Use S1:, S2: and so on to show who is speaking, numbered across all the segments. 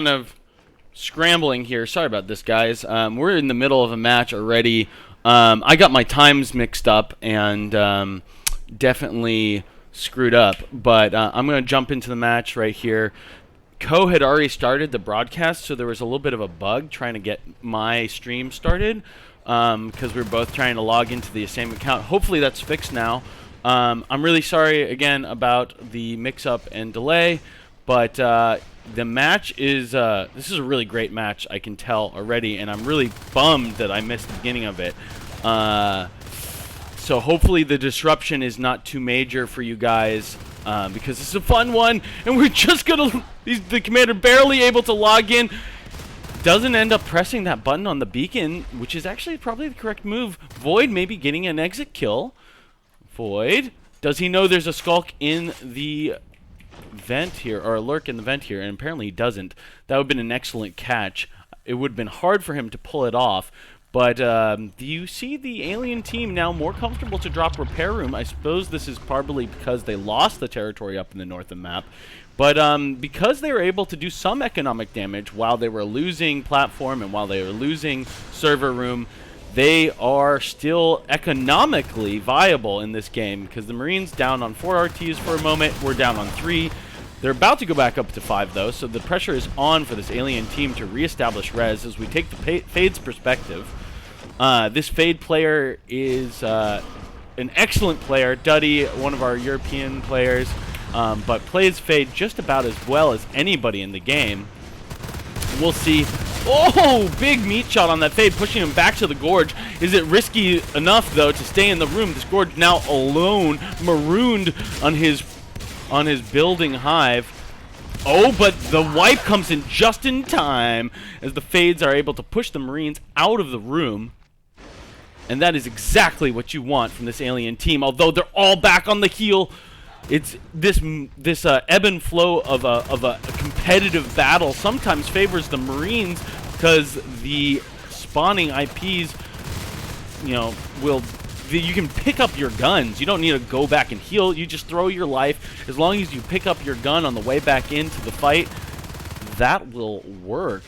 S1: Of scrambling here. Sorry about this, guys. We're in the middle of a match already. I got my times mixed up and definitely screwed up, but I'm going to jump into the match right here. Co had already started the broadcast, so there was a little bit of a bug trying to get my stream started because we were both trying to log into the same account. Hopefully that's fixed now. I'm really sorry again about the mix-up and delay, but the match is this is a really great match, I can tell already, and I'm really bummed that I missed the beginning of it. So hopefully the disruption is not too major for you guys, because this is a fun one, and we're just gonna the commander barely able to log in. Doesn't end up pressing that button on the beacon, which is actually probably the correct move. Void maybe getting an exit kill. Void, does he know there's a Skulk in the vent here, or a lurk in the vent here? And apparently he doesn't. That would have been an excellent catch. It would have been hard for him to pull it off, but do you see the alien team now more comfortable to drop repair room? I suppose this is probably because they lost the territory up in the north of the map, but because they were able to do some economic damage while they were losing platform and while they were losing server room, they are still economically viable in this game, because the Marines down on 4 RTs for a moment. We're down on 3. They're about to go back up to 5, though, so the pressure is on for this alien team to reestablish res as we take the Fade's perspective. This Fade player is an excellent player. Duddy, one of our European players, but plays Fade just about as well as anybody in the game. We'll see. Oh, big meat shot on that Fade, pushing him back to the Gorge. Is it risky enough, though, to stay in the room? This Gorge now alone, marooned on his building hive. Oh, but the wipe comes in just in time as the Fades are able to push the Marines out of the room. And that is exactly what you want from this alien team, although they're all back on the heel. It's this ebb and flow of a competitive battle sometimes favors the Marines, because the spawning IPs, you know, you can pick up your guns. You don't need to go back and heal. You just throw your life. As long as you pick up your gun on the way back into the fight, that will work.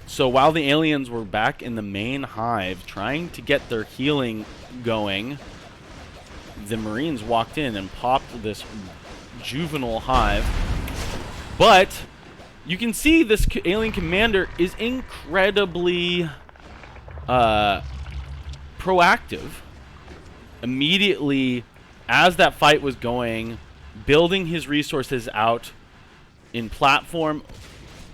S1: So while the aliens were back in the main hive trying to get their healing going, the Marines walked in and popped this juvenile hive. But you can see this alien commander is incredibly proactive. Immediately, as that fight was going, building his resources out in platform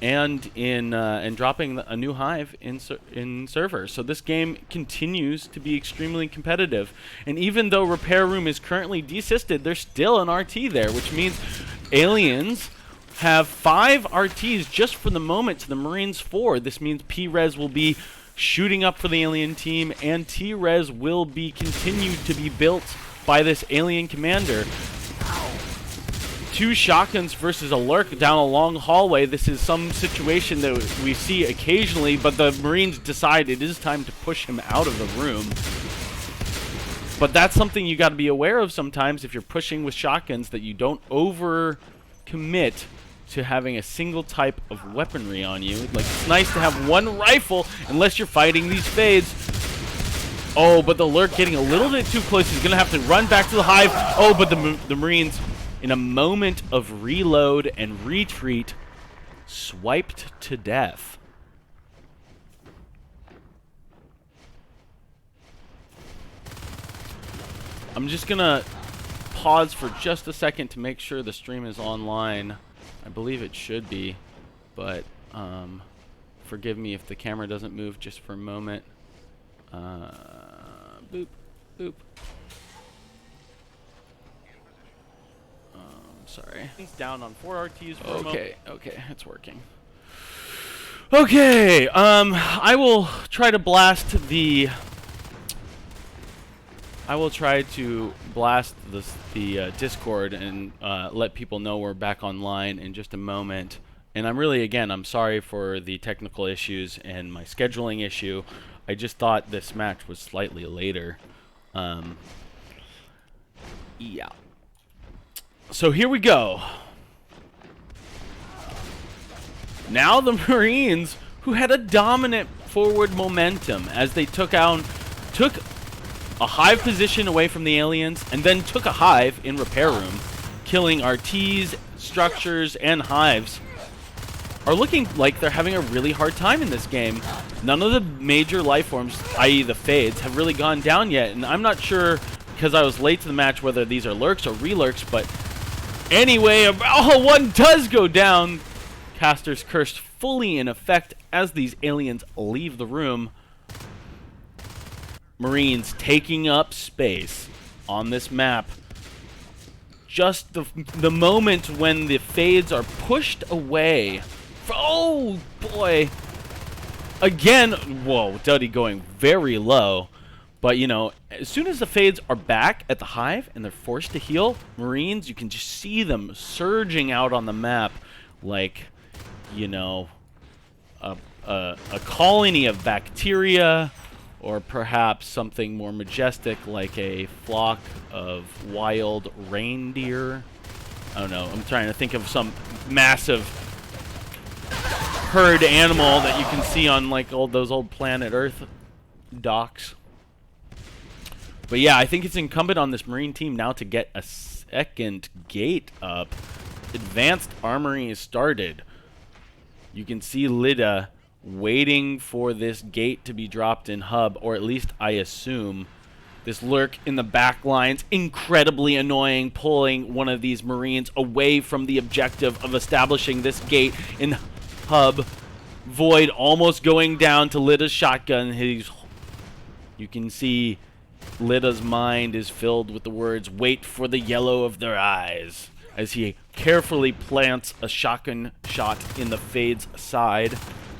S1: and in dropping a new hive in servers. So this game continues to be extremely competitive. And even though repair room is currently desysted, there's still an RT there, which means aliens have 5 RTs just for the moment to the Marines 4. This means P-Res will be shooting up for the alien team, and T-Res will be continued to be built by this alien commander. 2 shotguns versus a lurk down a long hallway. This is some situation that we see occasionally, but the Marines decide it is time to push him out of the room. But that's something you got to be aware of sometimes if you're pushing with shotguns, that you don't over commit to having a single type of weaponry on you. Like, it's nice to have one rifle unless you're fighting these Fades. Oh, but the lurk getting a little bit too close. He's gonna have to run back to the hive. Oh, but the Marines, in a moment of reload and retreat, swiped to death. I'm just gonna pause for just a second to make sure the stream is online. I believe it should be, but forgive me if the camera doesn't move just for a moment. Boop, boop. Sorry. He's down on 4 RTs for a moment. Okay, it's working. Okay, I will try to blast the Discord and let people know we're back online in just a moment. And I'm sorry for the technical issues and my scheduling issue. I just thought this match was slightly later. Yeah. So here we go. Now the Marines, who had a dominant forward momentum as they took a hive position away from the aliens and then took a hive in repair room, killing RTs, structures, and hives, are looking like they're having a really hard time in this game. None of the major life forms, i.e. the Fades, have really gone down yet, and I'm not sure, because I was late to the match, whether these are lurks or re-lurks, but anyway, one does go down. Caster's Curse fully in effect as these aliens leave the room. Marines taking up space on this map. Just the moment when the Fades are pushed away. Oh, boy. Again, whoa, Duddy going very low. But, you know, as soon as the Fades are back at the hive and they're forced to heal, Marines, you can just see them surging out on the map like, you know, a colony of bacteria, or perhaps something more majestic like a flock of wild reindeer. I don't know. I'm trying to think of some massive herd animal that you can see on like those old Planet Earth docks. But yeah, I think it's incumbent on this Marine team now to get a second gate up. Advanced armory is started. You can see Lida waiting for this gate to be dropped in hub, or at least I assume. This lurk in the back lines, incredibly annoying, pulling one of these Marines away from the objective of establishing this gate in hub. Void almost going down to Lida's shotgun. You can see Lida's mind is filled with the words, "Wait for the yellow of their eyes," as he carefully plants a shotgun shot in the Fade's side,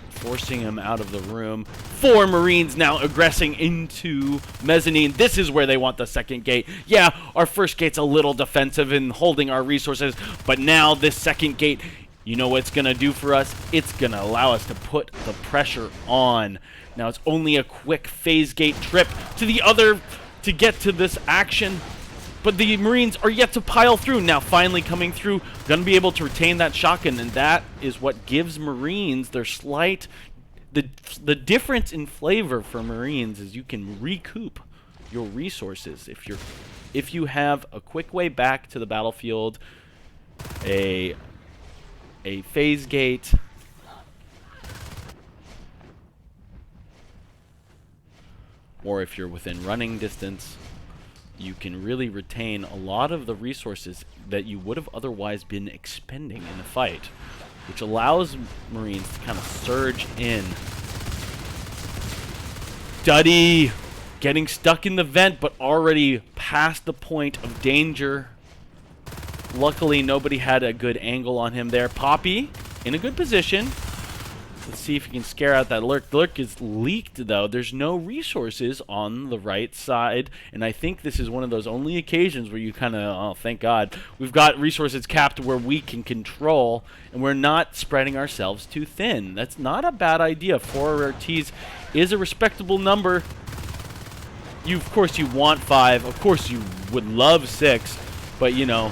S1: forcing him out of the room. 4 Marines now aggressing into mezzanine. This is where they want the second gate. Yeah, our first gate's a little defensive in holding our resources, but now this second gate, you know what it's going to do for us? It's going to allow us to put the pressure on. Now it's only a quick phase gate trip to the other to get to this action, but the Marines are yet to pile through. Now finally coming through, going to be able to retain that shotgun, and that is what gives Marines their slight... The difference in flavor for Marines is you can recoup your resources if you have a quick way back to the battlefield, a phase gate, or if you're within running distance. You can really retain a lot of the resources that you would have otherwise been expending in the fight, which allows Marines to kind of surge in. Duddy getting stuck in the vent, but already past the point of danger. Luckily, nobody had a good angle on him there. Poppy in a good position. Let's see if he can scare out that lurk. The lurk is leaked, though. There's no resources on the right side, and I think this is one of those only occasions where you kind of, oh, thank God, we've got resources capped where we can control, and we're not spreading ourselves too thin. That's not a bad idea. 4 RTs is a respectable number. Of course, you want 5. Of course, you would love 6, but, you know,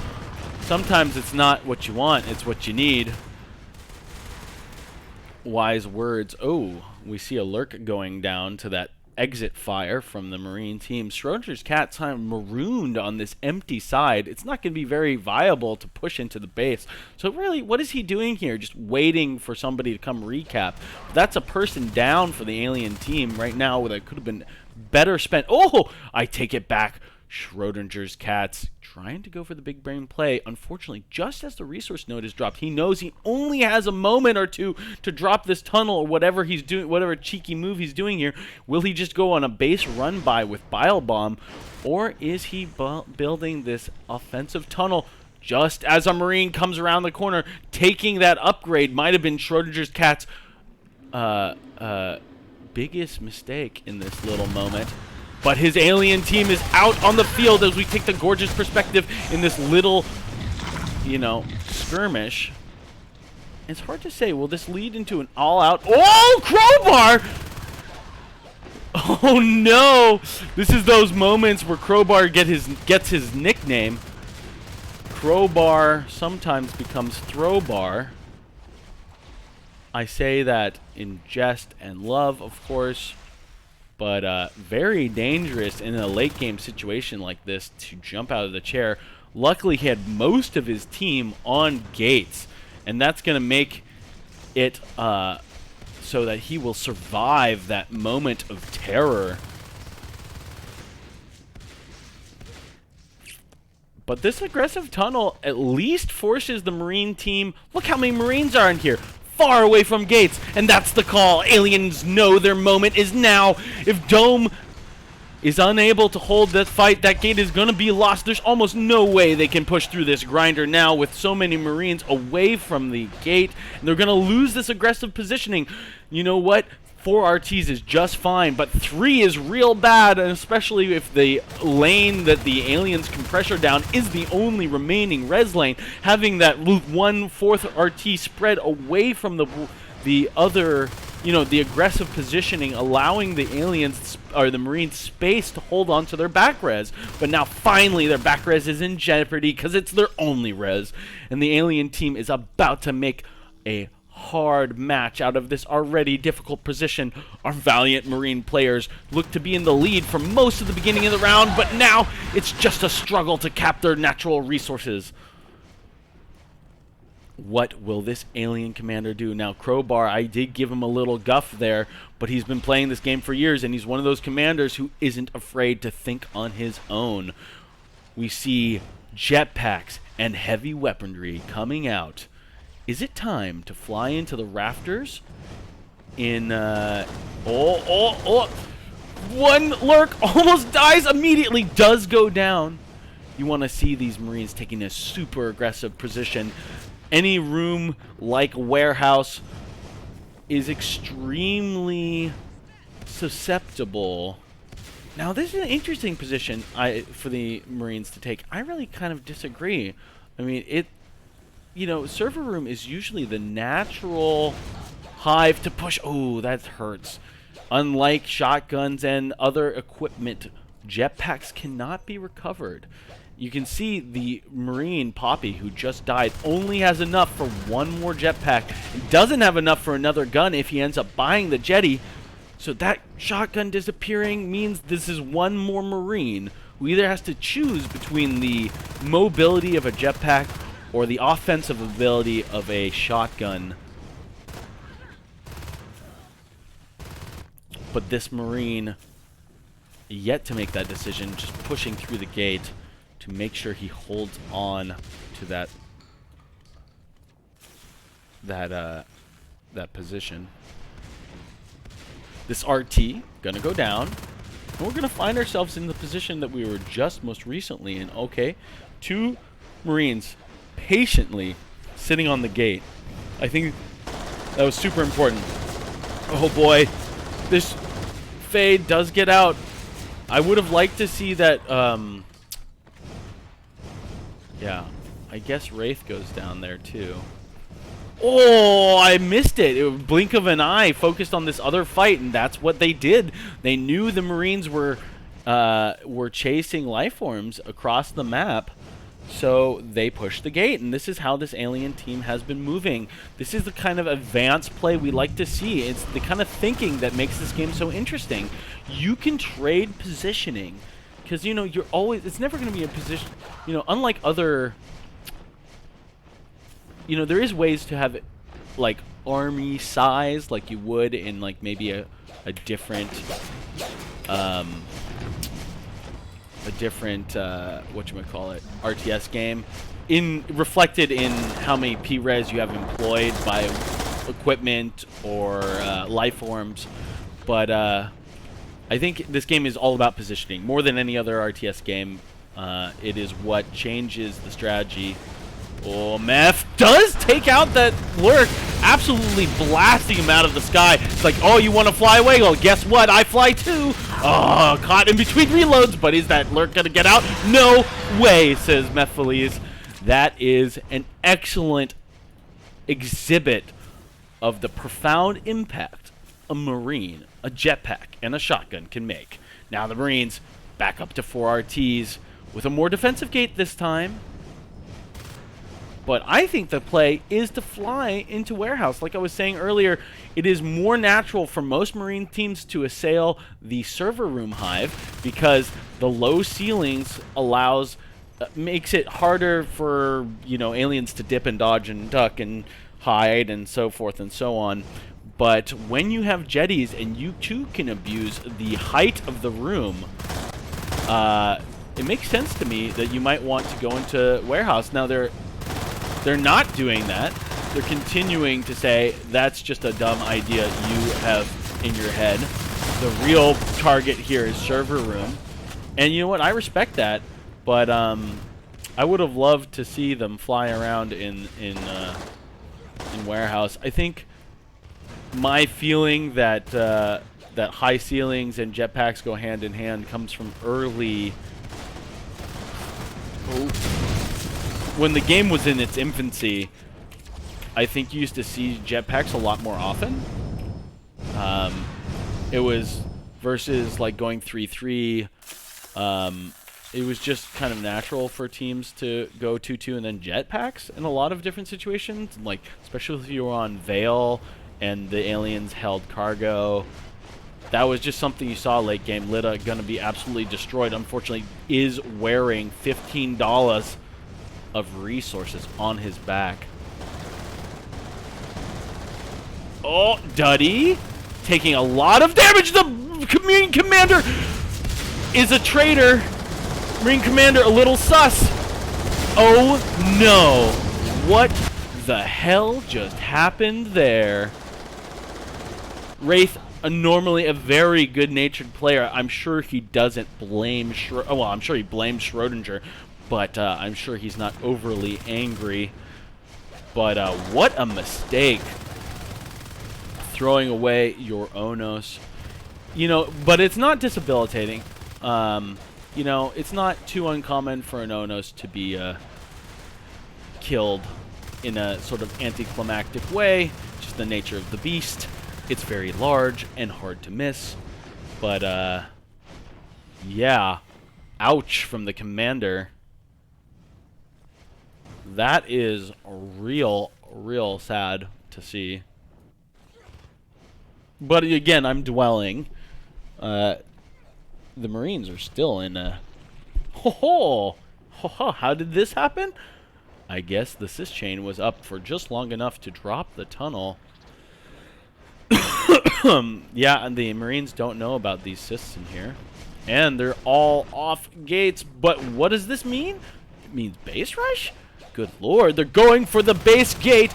S1: sometimes it's not what you want, it's what you need. Wise words. Oh, we see a lurk going down to that exit fire from the Marine team. Schrodinger's cat's time marooned on this empty side. It's not going to be very viable to push into the base. So really, what is he doing here? Just waiting for somebody to come recap. That's a person down for the alien team right now that could have been better spent. Oh, I take it back. Schrodinger's cat's trying to go for the big brain play. Unfortunately, just as the resource node is dropped, he knows he only has a moment or two to drop this tunnel or whatever he's doing, whatever cheeky move he's doing here. Will he just go on a base run by with Bile Bomb, or is he building this offensive tunnel just as a Marine comes around the corner, taking that upgrade? Might have been Schrodinger's cat's biggest mistake in this little moment. But his alien team is out on the field as we take the gorgeous perspective in this little, you know, skirmish. It's hard to say. Will this lead into an all-out... Oh, Crowbar! Oh, no! This is those moments where Crowbar gets his nickname. Crowbar sometimes becomes Throwbar. I say that in jest and love, of course, but very dangerous in a late game situation like this to jump out of the chair. Luckily, he had most of his team on gates, and that's going to make it so that he will survive that moment of terror. But this aggressive tunnel at least forces the Marine team. Look how many Marines are in here. Far away from gates. And that's the call. Aliens know their moment is now. If Dome is unable to hold that fight, that gate is going to be lost. There's almost no way they can push through this grinder now with so many Marines away from the gate. And they're going to lose this aggressive positioning. You know what? 4 RTs is just fine, but 3 is real bad, and especially if the lane that the aliens can pressure down is the only remaining res lane. Having that 1/4 RT spread away from the other, the aggressive positioning, allowing the aliens or the Marines space to hold on to their back res. But now finally their back res is in jeopardy because it's their only res, and the alien team is about to make a hard match out of this already difficult position. Our valiant Marine players look to be in the lead for most of the beginning of the round, but now it's just a struggle to cap their natural resources. What will this alien commander do? Now, Crowbar, I did give him a little guff there, but he's been playing this game for years, and he's one of those commanders who isn't afraid to think on his own. We see jetpacks and heavy weaponry coming out. Is it time to fly into the rafters? One lurk almost dies immediately, does go down. You want to see these Marines taking a super aggressive position. Any room like warehouse is extremely susceptible. Now, this is an interesting position for the Marines to take. I really kind of disagree. I mean, server room is usually the natural hive to push. Oh, that hurts. Unlike shotguns and other equipment, jetpacks cannot be recovered. You can see the Marine, Poppy, who just died, only has enough for one more jetpack. And doesn't have enough for another gun if he ends up buying the jetty. So that shotgun disappearing means this is one more Marine who either has to choose between the mobility of a jetpack or the offensive ability of a shotgun. But this Marine yet to make that decision, just pushing through the gate to make sure he holds on to that position. This RT gonna go down, and we're gonna find ourselves in the position that we were just most recently in. Okay, 2 Marines patiently sitting on the gate. I think that was super important. Oh boy, this Fade does get out. I would have liked to see that, yeah, I guess Wraith goes down there too. Oh, I missed it. It was a blink of an eye, focused on this other fight, and that's what they did. They knew the Marines were chasing life forms across the map, so they pushed the gate, and this is how this alien team has been moving. This is the kind of advanced play we like to see. It's the kind of thinking that makes this game so interesting. You can trade positioning, because, you're always, it's never going to be a position, unlike other, there is ways to have it, like, army size, like you would in, like, maybe a different, whatchamacallit, RTS game, reflected in how many P-Res you have employed by equipment or life forms. But I think this game is all about positioning. More than any other RTS game, it is what changes the strategy. Oh, Meth does take out that lurk, absolutely blasting him out of the sky. It's like, oh, you want to fly away? Well, guess what? I fly too. Oh, caught in between reloads, but is that lurk going to get out? No way, says Meth Feliz. That is an excellent exhibit of the profound impact a Marine, a jetpack, and a shotgun can make. Now the Marines back up to 4 RTs with a more defensive gate this time. But I think the play is to fly into warehouse. Like I was saying earlier, it is more natural for most Marine teams to assail the server room hive because the low ceilings makes it harder for, you know, aliens to dip and dodge and duck and hide and so forth and so on. But when you have jetties and you too can abuse the height of the room, it makes sense to me that you might want to go into warehouse. Now they're not doing that. They're continuing to say that's just a dumb idea you have in your head. The real target here is server room. And you know what? I respect that. But I would have loved to see them fly around in warehouse. I think my feeling that that high ceilings and jetpacks go hand in hand comes from early. When the game was in its infancy, I think you used to see jetpacks a lot more often. It was versus like going 3-3. It was just kind of natural for teams to go 2-2 and then jetpacks in a lot of different situations. Like especially if you were on Vale and the aliens held cargo. That was just something you saw late game. Lita gonna be absolutely destroyed. Unfortunately, is wearing $15 of resources on his back. Oh, Duddy taking a lot of damage. The Marine Commander is a traitor. Marine Commander a little sus. Oh no. What the hell just happened there? Wraith, normally a very good-natured player. I'm sure he doesn't blame well, I'm sure he blames Schrodinger, but I'm sure he's not overly angry. But what a mistake. Throwing away your Onos. You know, but it's not disabilitating. You know, it's not too uncommon for an Onos to be killed in a sort of anticlimactic way. Just the nature of the beast. It's very large and hard to miss. But, yeah. Ouch from the commander. That is real sad to see. But again, I'm dwelling. The Marines are still in a... How did this happen? I guess the sys chain was up for just long enough to drop the tunnel. Yeah, and the Marines don't know about these systs in here. And they're all off gates. But what does this mean? It means base rush? Good lord, they're going for the base gate.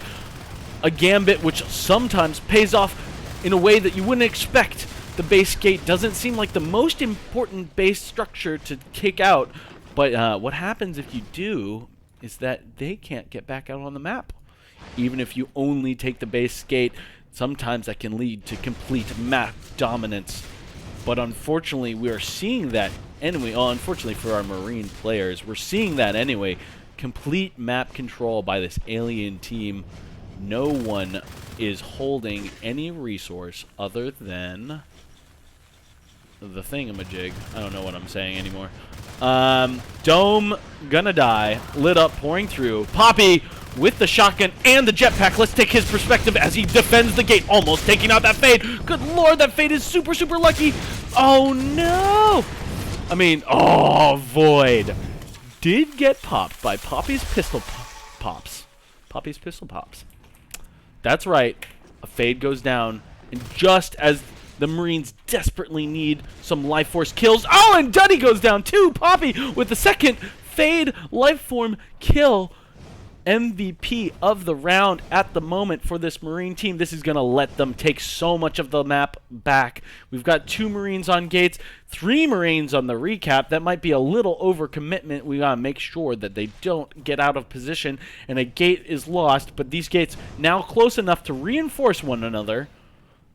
S1: A gambit which sometimes pays off in a way that you wouldn't expect. The base gate doesn't seem like the most important base structure to kick out. But what happens if you do is that they can't get back out on the map. Even if you only take the base gate, sometimes that can lead to complete map dominance. But unfortunately, we are seeing that anyway. Oh, unfortunately for our Marine players, we're seeing that anyway. Complete map control by this alien team. No one is holding any resource other than the thingamajig. I don't know what I'm saying anymore. Dome gonna die. Lit up, pouring through. Poppy with the shotgun and the jetpack. Let's take his perspective as he defends the gate, almost taking out that Fade. Good lord, that Fade is super lucky. Oh no! I mean, oh, Void did get popped by Poppy's pistol pops. Poppy's pistol pops. That's right. A Fade goes down, and just as the Marines desperately need some life force kills. Oh, and Duddy goes down too. Poppy with the second Fade life form kill. MVP of the round at the moment for this Marine team. This is going to let them take so much of the map back. We've got 2 Marines on gates, 3 Marines on the recap. That might be a little overcommitment. We got to make sure that they don't get out of position and a gate is lost. But these gates now close enough to reinforce one another.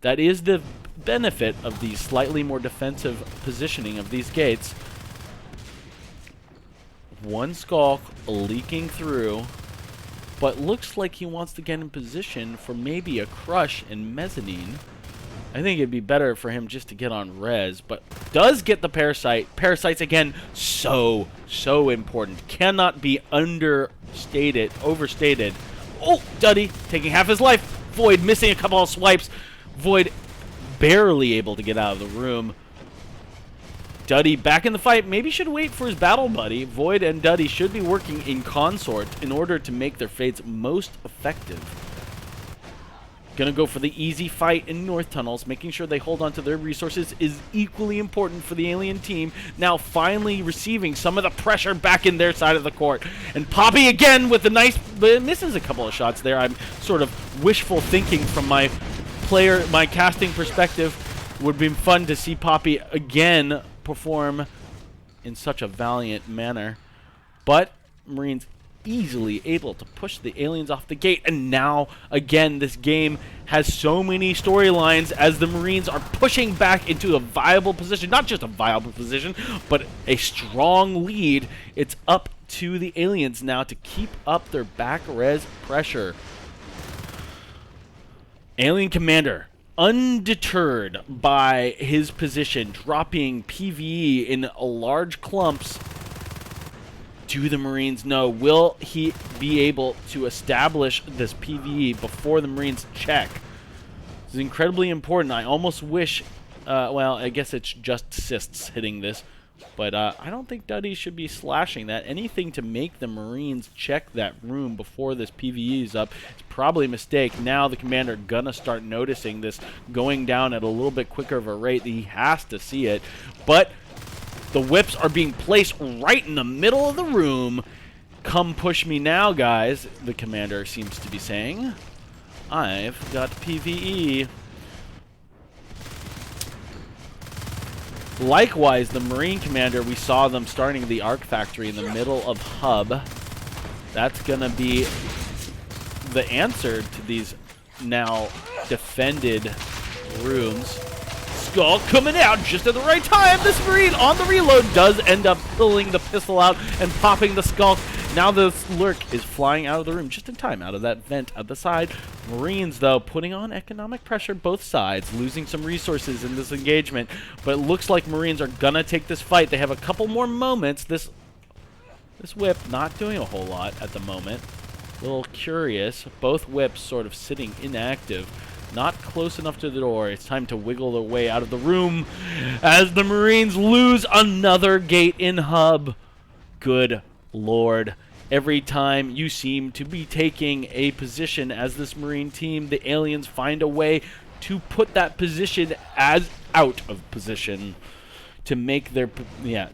S1: That is the benefit of the slightly more defensive positioning of these gates. One Skulk leaking through. But looks like he wants to get in position for maybe a crush in mezzanine. I think it'd be better for him just to get on res, but does get the parasite. Parasites, again, so important. Cannot be overstated. Oh, Duddy taking half his life. Void missing a couple of swipes. Void barely able to get out of the room. Duddy back in the fight. Maybe should wait for his battle buddy. Void and Duddy should be working in consort in order to make their fades most effective. Gonna go for the easy fight in North Tunnels. Making sure they hold on to their resources is equally important for the alien team. Now finally receiving some of the pressure back in their side of the court. And Poppy again with a nice... misses a couple of shots there. I'm sort of wishful thinking from my casting perspective. Would be fun to see Poppy again perform in such a valiant manner. But Marines easily able to push the aliens off the gate, and now again this game has so many storylines as the Marines are pushing back into a viable position. Not just a viable position, but a strong lead. It's up to the aliens now to keep up their back res pressure. Alien Commander, undeterred by his position, dropping PvE in large clumps. Do the Marines know? Will he be able to establish this PvE before the Marines check? This is incredibly important. I almost wish, well, I guess it's just cysts hitting this, but I don't think Duddy should be slashing that. Anything to make the Marines check that room before this PvE is up is probably a mistake. Now the commander gonna start noticing this going down at a little bit quicker of a rate. He has to see it, but the whips are being placed right in the middle of the room. Come push me now, guys, the commander seems to be saying. I've got PvE. Likewise, the Marine commander, we saw them starting the Arc Factory in the middle of Hub. That's going to be the answer to these now defended rooms. Skull coming out just at the right time. This Marine on the reload does end up pulling the pistol out and popping the Skulk. Now this Lurk is flying out of the room just in time, out of that vent at the side. Marines, though, putting on economic pressure both sides, losing some resources in this engagement. But it looks like Marines are gonna take this fight. They have a couple more moments. This whip not doing a whole lot at the moment. A little curious. Both whips sort of sitting inactive. Not close enough to the door. It's time to wiggle their way out of the room as the Marines lose another gate in Hub. Good Lord. Every time you seem to be taking a position as this Marine team, the aliens find a way to put that position as out of position to make their, you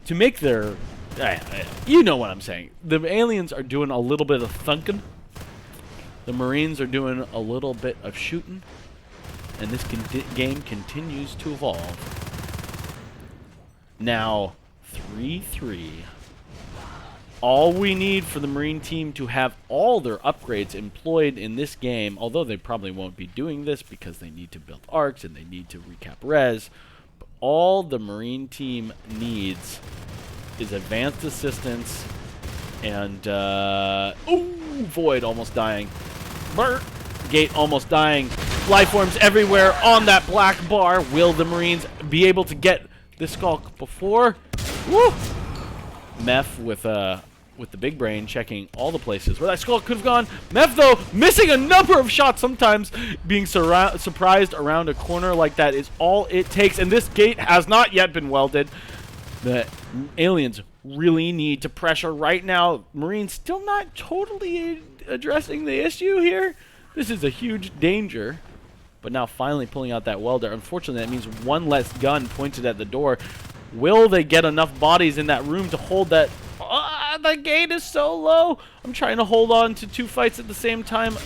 S1: know what I'm saying. The aliens are doing a little bit of thunking. The Marines are doing a little bit of shooting. And this game continues to evolve. Now, 3-3. All we need for the Marine team to have all their upgrades employed in this game, although they probably won't be doing this because they need to build arcs and they need to recap res, but all the Marine team needs is advanced assistance and, Void almost dying. Burt! Gate almost dying. Lifeforms everywhere on that black bar. Will the Marines be able to get this Skulk before? Woo! Meph with the big brain checking all the places where that Skulk could have gone. Meph, though, missing a number of shots. Sometimes being surprised around a corner like that is all it takes. And this gate has not yet been welded. The aliens really need to pressure right now. Marines still not totally addressing the issue here. This is a huge danger. But now finally pulling out that welder. Unfortunately, that means one less gun pointed at the door. Will they get enough bodies in that room to hold that? The gate is so low. I'm trying to hold on to two fights at the same time.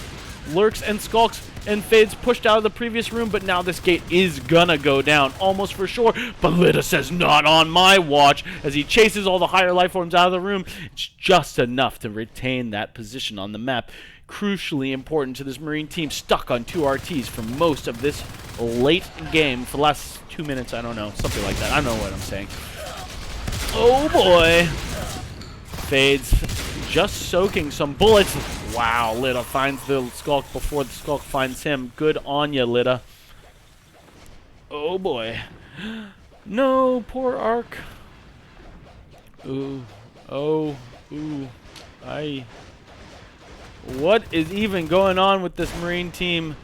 S1: Lurks and Skulks and Fades pushed out of the previous room, but now this gate is gonna go down, almost for sure. But Lita says, not on my watch, as he chases all the higher life forms out of the room. It's just enough to retain that position on the map. Crucially important to this Marine team, stuck on 2 RTs for most of this late game. For the last 2 minutes, I don't know, something like that. I don't know what I'm saying. Oh boy. Fades just soaking some bullets. Wow, Lita finds the Skulk before the Skulk finds him. Good on ya, Lita. Oh boy. No, poor Ark. Ooh. Oh. Ooh. What is even going on with this Marine team?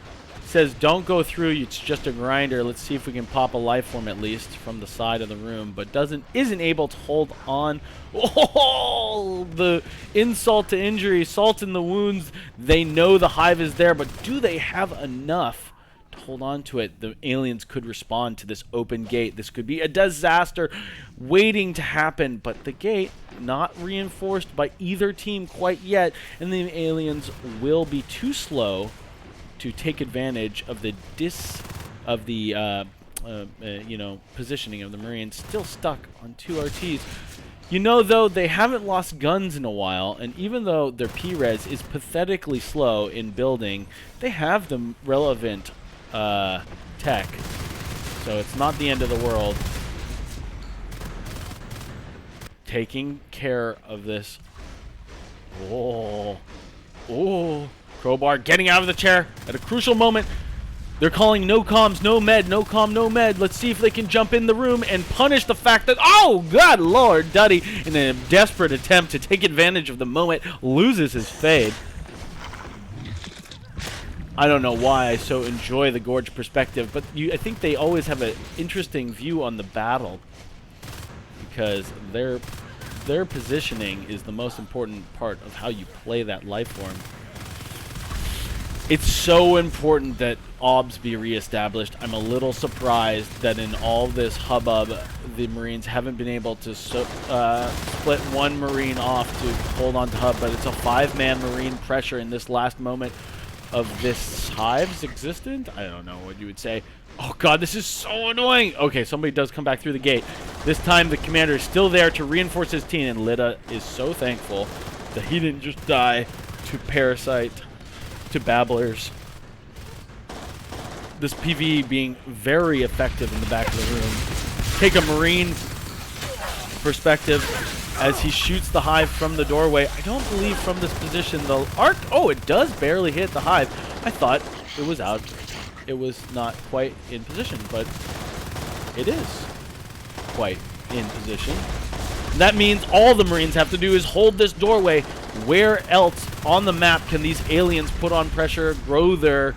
S1: Says don't go through, it's just a grinder. Let's see if we can pop a life form at least from the side of the room, but isn't able to hold on. Oh, the insult to injury, salt in the wounds. They know the hive is there, but do they have enough to hold on to it? The aliens could respond to this open gate. This could be a disaster waiting to happen, but the gate not reinforced by either team quite yet, and the aliens will be too slow to take advantage of the positioning of the Marines. Still stuck on 2 RTs. You know, though, they haven't lost guns in a while, and even though their P-res is pathetically slow in building, they have the relevant tech. So it's not the end of the world. Taking care of this. Oh. Oh. Crowbar getting out of the chair at a crucial moment. They're calling no comms, no med, no comm, no med. Let's see if they can jump in the room and punish the fact that, oh, God, Lord, Duddy, in a desperate attempt to take advantage of the moment, loses his fade. I don't know why I so enjoy the Gorge perspective, but I think they always have an interesting view on the battle because their positioning is the most important part of how you play that life form. It's so important that OBS be reestablished. I'm a little surprised that in all this hubbub, the Marines haven't been able to split one Marine off to hold on to hub, but it's a 5-man Marine pressure in this last moment of this hive's existence. I don't know what you would say. Oh God, this is so annoying. Okay, somebody does come back through the gate. This time the commander is still there to reinforce his team, and Lita is so thankful that he didn't just die to Parasite. To Babblers. This PvE being very effective in the back of the room. Take a Marine perspective as he shoots the hive from the doorway. I don't believe from this position the arc. Oh, it does barely hit the hive. I thought it was out. It was not quite in position, but it is quite in position. That means all the Marines have to do is hold this doorway. Where else on the map can these aliens put on pressure, grow their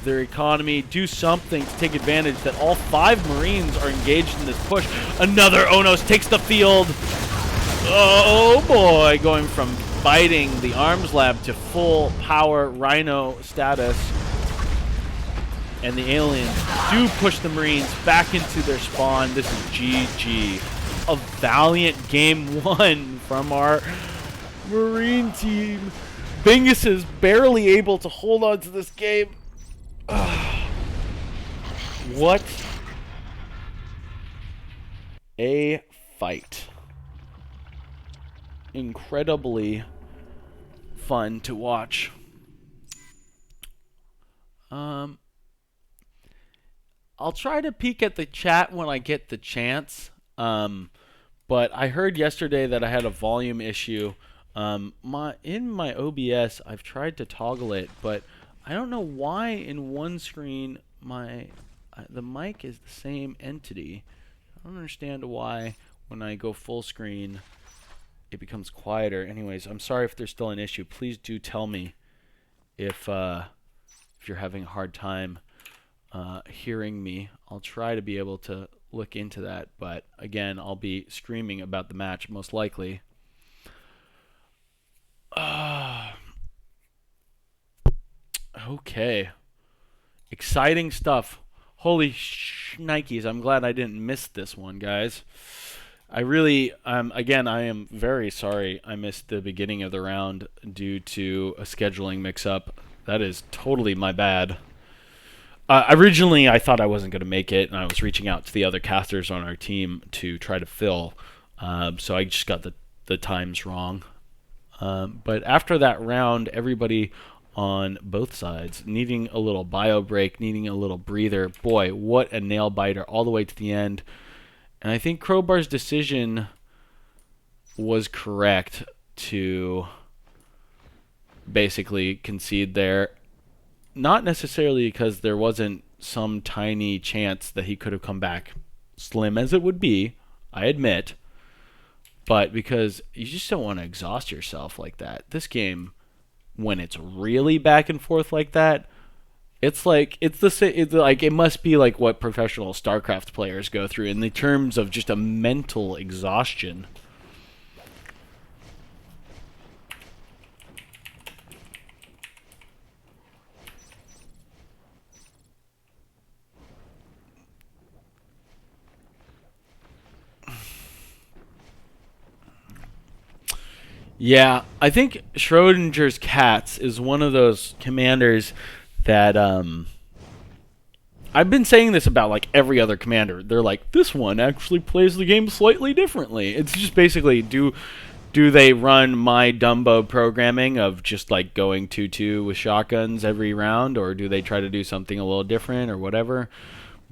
S1: economy, do something to take advantage that all 5 Marines are engaged in this push? Another Onos takes the field. Oh boy, going from biting the arms lab to full power Rhino status. And the aliens do push the Marines back into their spawn. This is GG. A valiant game 1 from our Marine team. Bingus is barely able to hold on to this game. What a fight. Incredibly fun to watch. I'll try to peek at the chat when I get the chance. But I heard yesterday that I had a volume issue. In my OBS, I've tried to toggle it, but I don't know why in one screen the mic is the same entity. I don't understand why when I go full screen it becomes quieter. Anyways, I'm sorry if there's still an issue. Please do tell me if you're having a hard time hearing me. I'll try to be able to look into that, but again, I'll be screaming about the match most likely. Okay. Exciting stuff. Holy shnikes, I'm glad I didn't miss this one, guys. I really, again, I am very sorry I missed the beginning of the round due to a scheduling mix-up. That is totally my bad. Originally, I thought I wasn't going to make it, and I was reaching out to the other casters on our team to try to fill. So I just got the times wrong. But after that round, everybody on both sides needing a little bio break, needing a little breather. Boy, what a nail biter all the way to the end. And I think Crowbar's decision was correct to basically concede there. Not necessarily because there wasn't some tiny chance that he could have come back, slim as it would be, I admit, but because you just don't want to exhaust yourself like that. This game, when it's really back and forth like that, it's like it must be like what professional StarCraft players go through in the terms of just a mental exhaustion. Yeah, I think Schrodinger's cats is one of those commanders that I've been saying this about like every other commander. They're like, this one actually plays the game slightly differently. It's just basically do they run my Dumbo programming of just like going 2-2 with shotguns every round, or do they try to do something a little different or whatever?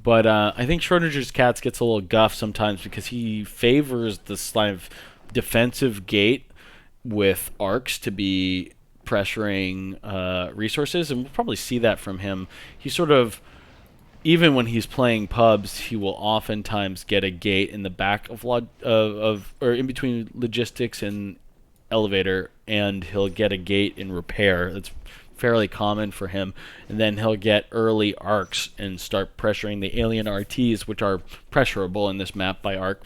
S1: But I think Schrodinger's cats gets a little guff sometimes because he favors this kind of defensive gate with arcs to be pressuring resources, and we'll probably see that from him. He sort of, even when he's playing pubs, he will oftentimes get a gate in the back of or in between logistics and elevator, and he'll get a gate in repair. That's fairly common for him, and then he'll get early arcs and start pressuring the alien RTs, which are pressurable in this map by arc.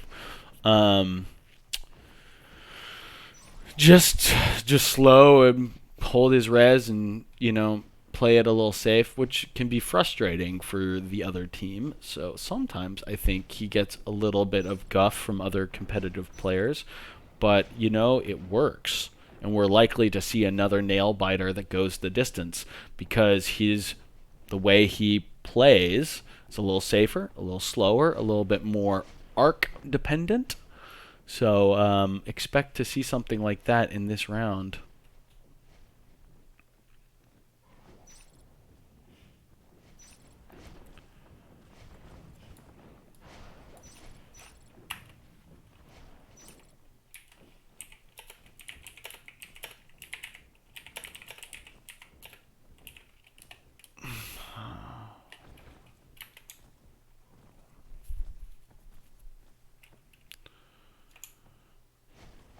S1: Just slow and hold his res, and play it a little safe, which can be frustrating for the other team. So sometimes I think he gets a little bit of guff from other competitive players, but it works, and we're likely to see another nail biter that goes the distance because the way he plays is a little safer, a little slower, a little bit more arc dependent. So expect to see something like that in this round.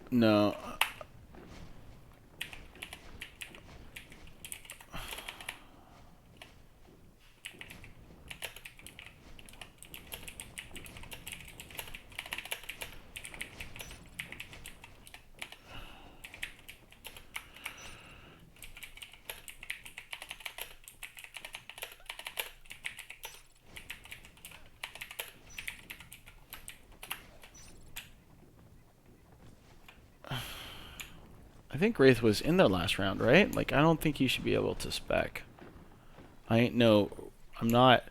S1: No. I think Wraith was in there last round, right? Like, I don't think he should be able to spec. I'm not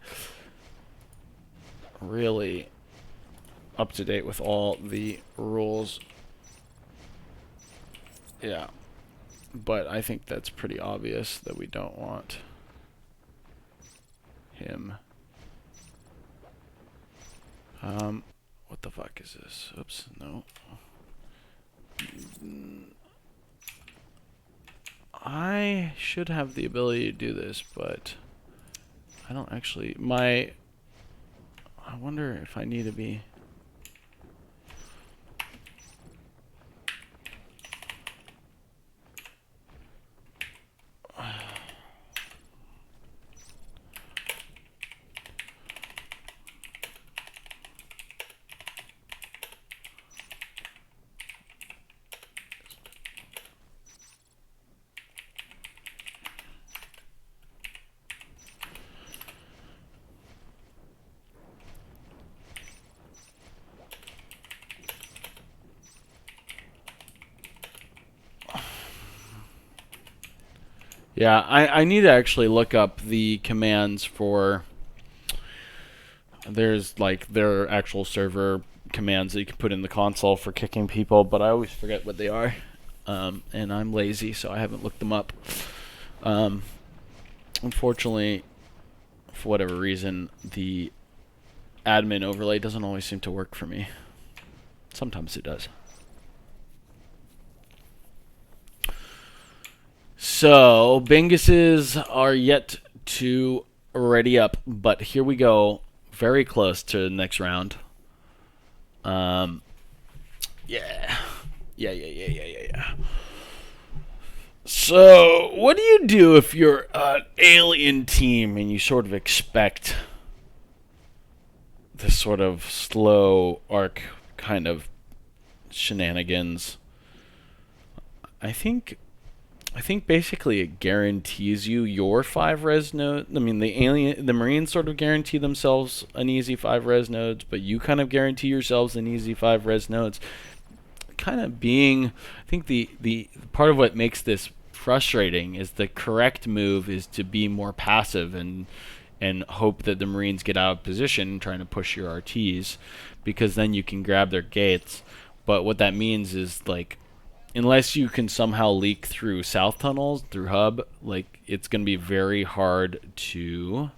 S1: really up to date with all the rules. Yeah. But I think that's pretty obvious that we don't want him. What the fuck is this? Oops, no. I should have the ability to do this, but I don't actually. I wonder if I need to be. Yeah, I need to actually look up the commands for. There's like their actual server commands that you can put in the console for kicking people, but I always forget what they are, and I'm lazy, so I haven't looked them up. Unfortunately, for whatever reason, the admin overlay doesn't always seem to work for me. Sometimes it does. So, Bengus's are yet to ready up, but here we go. Very close to the next round. Yeah. Yeah. So, what do you do if you're an alien team and you sort of expect this sort of slow arc kind of shenanigans? I think basically it guarantees you your 5 res node. I mean, the Marines sort of guarantee themselves an easy 5 res nodes, but you kind of guarantee yourselves an easy 5 res nodes. Kind of being, I think the part of what makes this frustrating is the correct move is to be more passive and hope that the Marines get out of position trying to push your RTs, because then you can grab their gates. But what that means is, like, unless you can somehow leak through south tunnels, through hub, like, it's going to be very hard to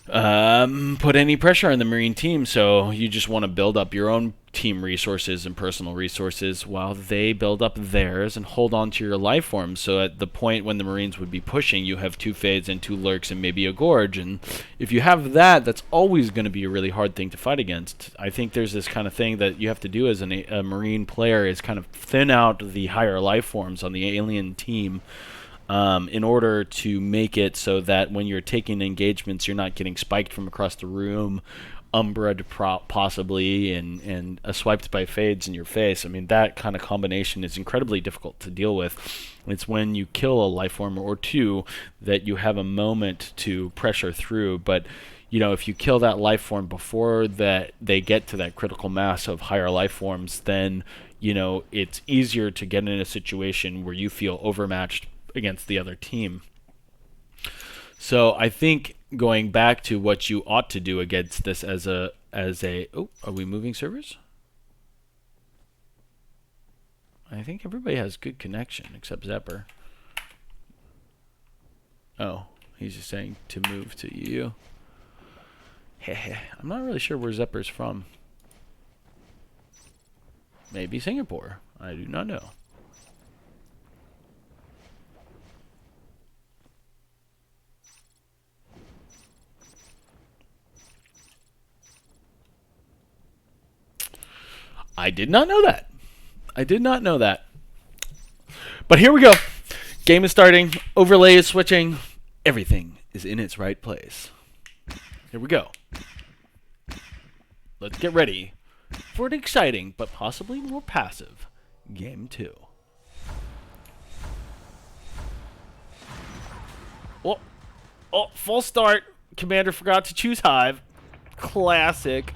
S1: put any pressure on the Marine team. So you just want to build up your own team resources and personal resources while they build up theirs and hold on to your life forms. So at the point when the Marines would be pushing, you have 2 fades and 2 lurks and maybe a gorge. And if you have that, that's always going to be a really hard thing to fight against. I think there's this kind of thing that you have to do as a Marine player is kind of thin out the higher life forms on the alien team, in order to make it so that when you're taking engagements, you're not getting spiked from across the room, umbra'd possibly, and swiped by fades in your face. I mean, that kind of combination is incredibly difficult to deal with. It's when you kill a life form or 2 that you have a moment to pressure through. But you know, if you kill that life form before that they get to that critical mass of higher life forms, then you know it's easier to get in a situation where you feel overmatched against the other team. So I think going back to what you ought to do against this as a oh, are we moving servers? I think everybody has good connection except Zepper. Oh, he's just saying to move to EU. I'm not really sure where Zepper's from. Maybe Singapore. I do not know. I did not know that. I did not know that. But here we go. Game is starting. Overlay is switching. Everything is in its right place. Here we go. Let's get ready for an exciting but possibly more passive Game 2. Oh, full start. Commander forgot to choose Hive. Classic.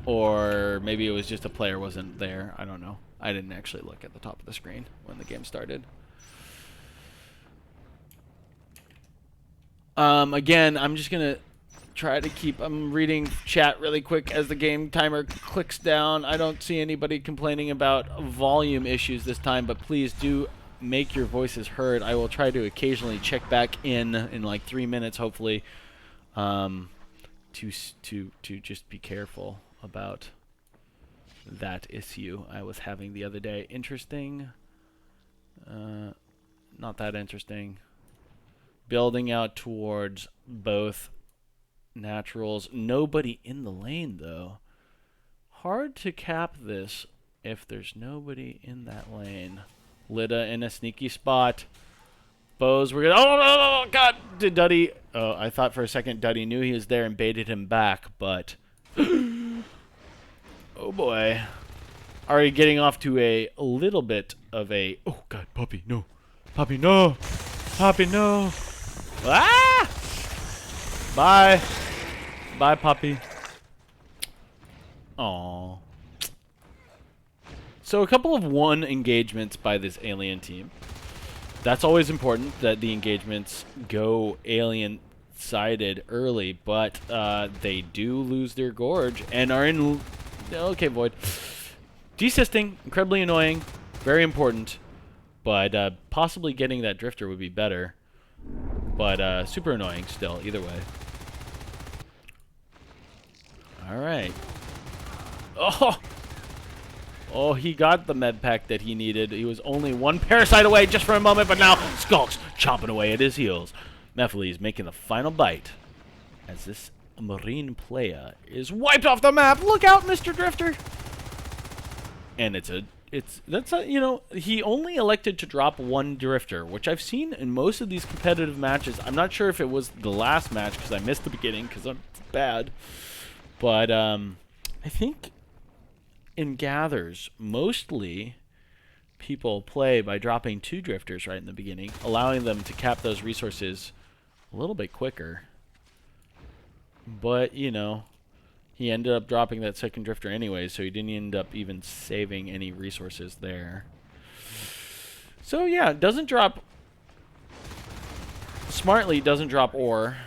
S1: Or maybe it was just a player wasn't there. I don't know. I didn't actually look at the top of the screen when the game started. Again, I'm just going to try to keep... I'm reading chat really quick as the game timer clicks down. I don't see anybody complaining about volume issues this time, but please do make your voices heard. I will try to occasionally check back in like 3 minutes, hopefully, to just be careful about that issue I was having the other day. Interesting. Not that interesting. Building out towards both naturals. Nobody in the lane, though. Hard to cap this if there's nobody in that lane. Lida in a sneaky spot. Bows, we're gonna... Oh, God! Did Duddy... Oh, I thought for a second Duddy knew he was there and baited him back, but... Oh, boy. Already getting off to a little bit of a... Oh, God, Puppy, no. Puppy, no. Puppy, no. Ah! Bye. Bye, Puppy. Aww. So a couple of 1 engagements by this alien team. That's always important, that the engagements go alien-sided early, but they do lose their gorge and are in... Okay, Void. Desisting, incredibly annoying, very important, but possibly getting that drifter would be better, but super annoying still, either way. All right. Oh! Oh, he got the med pack that he needed. He was only one parasite away just for a moment, but now Skulks chomping away at his heels. Mephiles making the final bite as this Marine player is wiped off the map. Look out, Mr. Drifter. And you know, he only elected to drop one Drifter, which I've seen in most of these competitive matches. I'm not sure if it was the last match because I missed the beginning because I'm bad. But I think in gathers, mostly people play by dropping 2 Drifters right in the beginning, allowing them to cap those resources a little bit quicker. But, you know, he ended up dropping that second Drifter anyway, so he didn't end up even saving any resources there. So, yeah, doesn't drop... Smartly doesn't drop ore,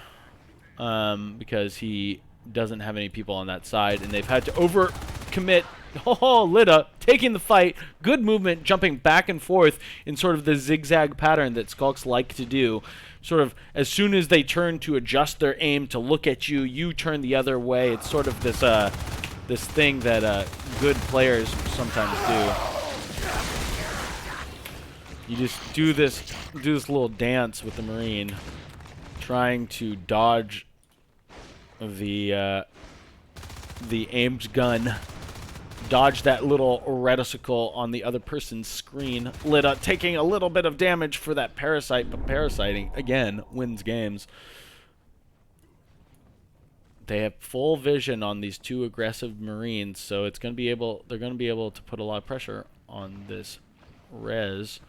S1: because he doesn't have any people on that side, and they've had to overcommit. Oh, Lida taking the fight. Good movement, jumping back and forth in sort of the zigzag pattern that Skulks like to do. Sort of as soon as they turn to adjust their aim to look at you, you turn the other way. It's sort of this this thing that good players sometimes do. You just do this little dance with the Marine, trying to dodge the aimed gun. Dodge that little reticle on the other person's screen. Lida taking a little bit of damage for that parasite, but parasiting, again, wins games. They have full vision on these 2 aggressive Marines, so it's going to be they're going to be able to put a lot of pressure on this res.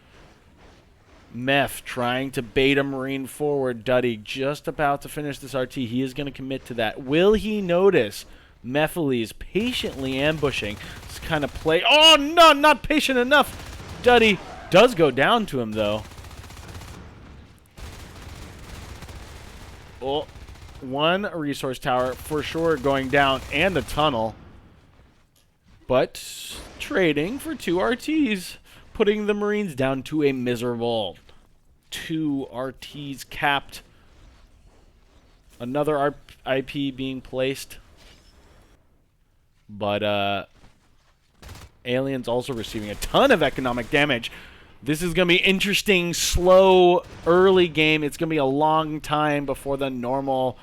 S1: Meph trying to bait a Marine forward. Duddy just about to finish this RT. He is going to commit to that. Will he notice Mephiles patiently ambushing this kind of play? Oh, no, not patient enough. Duddy does go down to him, though. Oh, 1 resource tower for sure going down, and the tunnel. But trading for 2 RTs, putting the Marines down to a miserable 2 RTs capped. Another IP being placed. But Aliens also receiving a ton of economic damage. This is going to be interesting, slow, early game. It's going to be a long time before the normal...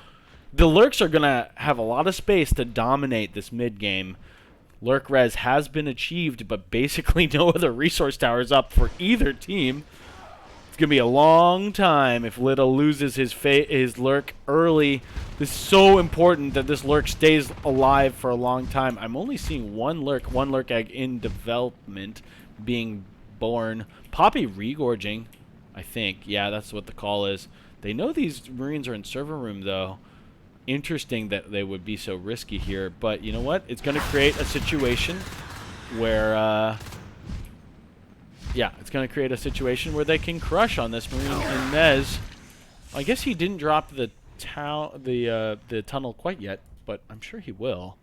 S1: The Lurks are going to have a lot of space to dominate this mid-game. Lurk res has been achieved, but basically no other resource towers up for either team. It's going to be a long time if Lida loses his Lurk early. This is so important that this Lurk stays alive for a long time. I'm only seeing one Lurk egg in development being born. Poppy regorging, I think. Yeah, that's what the call is. They know these Marines are in server room, though. Interesting that they would be so risky here. But you know what? It's going to create a situation where... yeah, it's going to create a situation where they can crush on this Marine and Mez. I guess he didn't drop the tunnel quite yet, but I'm sure he will.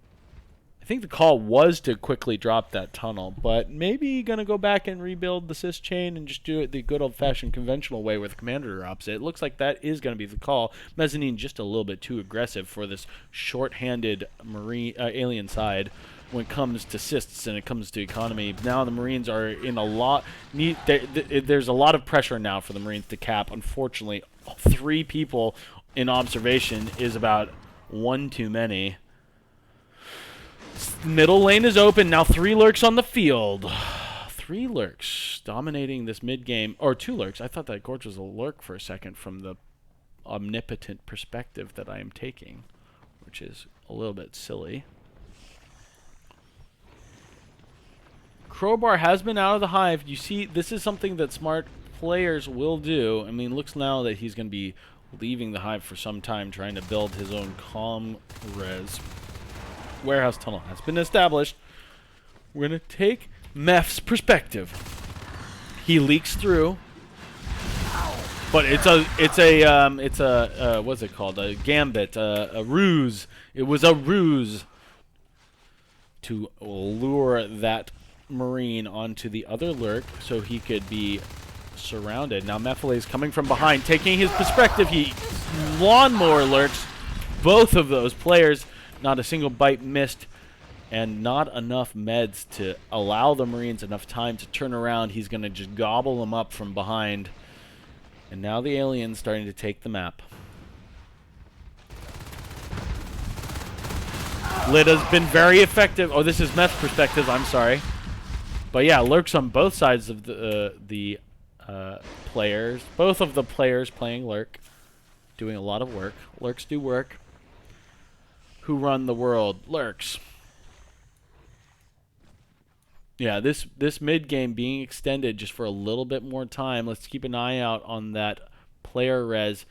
S1: I think the call was to quickly drop that tunnel, but maybe going to go back and rebuild the sys chain and just do it the good old-fashioned conventional way where the commander drops it. It looks like that is going to be the call. Mezzanine just a little bit too aggressive for this short-handed Marine alien side. When it comes to cysts and it comes to economy, now the Marines are in a lot. There's a lot of pressure now for the Marines to cap. Unfortunately, 3 people in observation is about 1 too many. Middle lane is open now. 3 Lurks on the field. 3 Lurks dominating this mid game, or 2 Lurks. I thought that Gorge was a Lurk for a second from the omnipotent perspective that I am taking, which is a little bit silly. Crowbar has been out of the hive. You see, this is something that smart players will do. I mean, looks now that he's going to be leaving the hive for some time, trying to build his own calm res. Warehouse tunnel has been established. We're going to take Meph's perspective. He leaks through, but it's a what's it called? A gambit, a ruse. It was a ruse to lure that Marine onto the other Lurk so he could be surrounded. Now Mephiles is coming from behind, taking his perspective. He lawnmower Lurks both of those players. Not a single bite missed and not enough meds to allow the Marines enough time to turn around. He's going to just gobble them up from behind. And now the alien's starting to take the map. Lida's been very effective. Oh, this is Meth's perspective. I'm sorry. But yeah, lurks on both sides of the players. Both of the players playing lurk. Doing a lot of work. Lurks do work. Who run the world? Lurks. Yeah, this mid game being extended just for a little bit more time. Let's keep an eye out on that player res.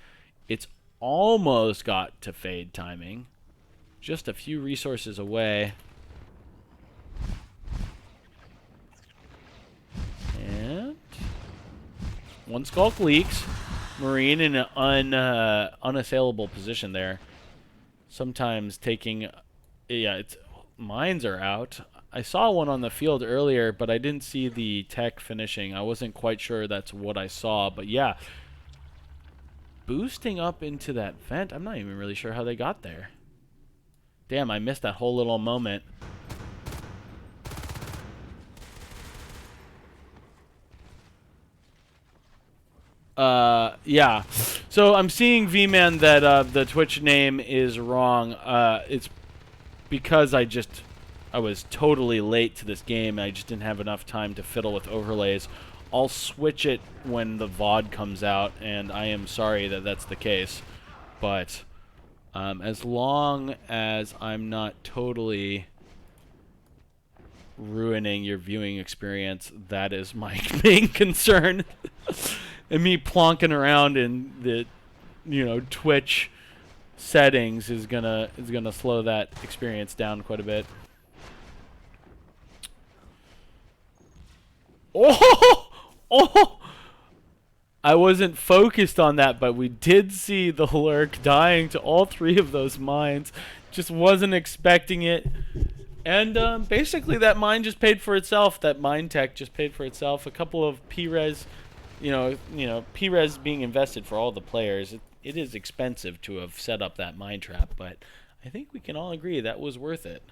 S1: It's almost got to fade timing. Just a few resources away. And one Skulk leaks. Marine in an unassailable position there. Sometimes taking... Yeah, it's mines are out. I saw one on the field earlier, but I didn't see the tech finishing. I wasn't quite sure that's what I saw, but yeah. Boosting up into that vent. I'm not even really sure how they got there. Damn, I missed that whole little moment. Yeah. So I'm seeing V-Man that the Twitch name is wrong. It's because I was totally late to this game. I just didn't have enough time to fiddle with overlays. I'll switch it when the VOD comes out, and I am sorry that that's the case. But as long as I'm not totally ruining your viewing experience, that is my main concern. And me plonking around in the, Twitch settings is gonna slow that experience down quite a bit. Oh! Oh! I wasn't focused on that, but we did see the lurk dying to all three of those mines. Just wasn't expecting it. And basically that mine just paid for itself. That mine tech just paid for itself. A couple of P-res, P-res being invested for all the players. It is expensive to have set up that mine trap, but I think we can all agree that was worth it.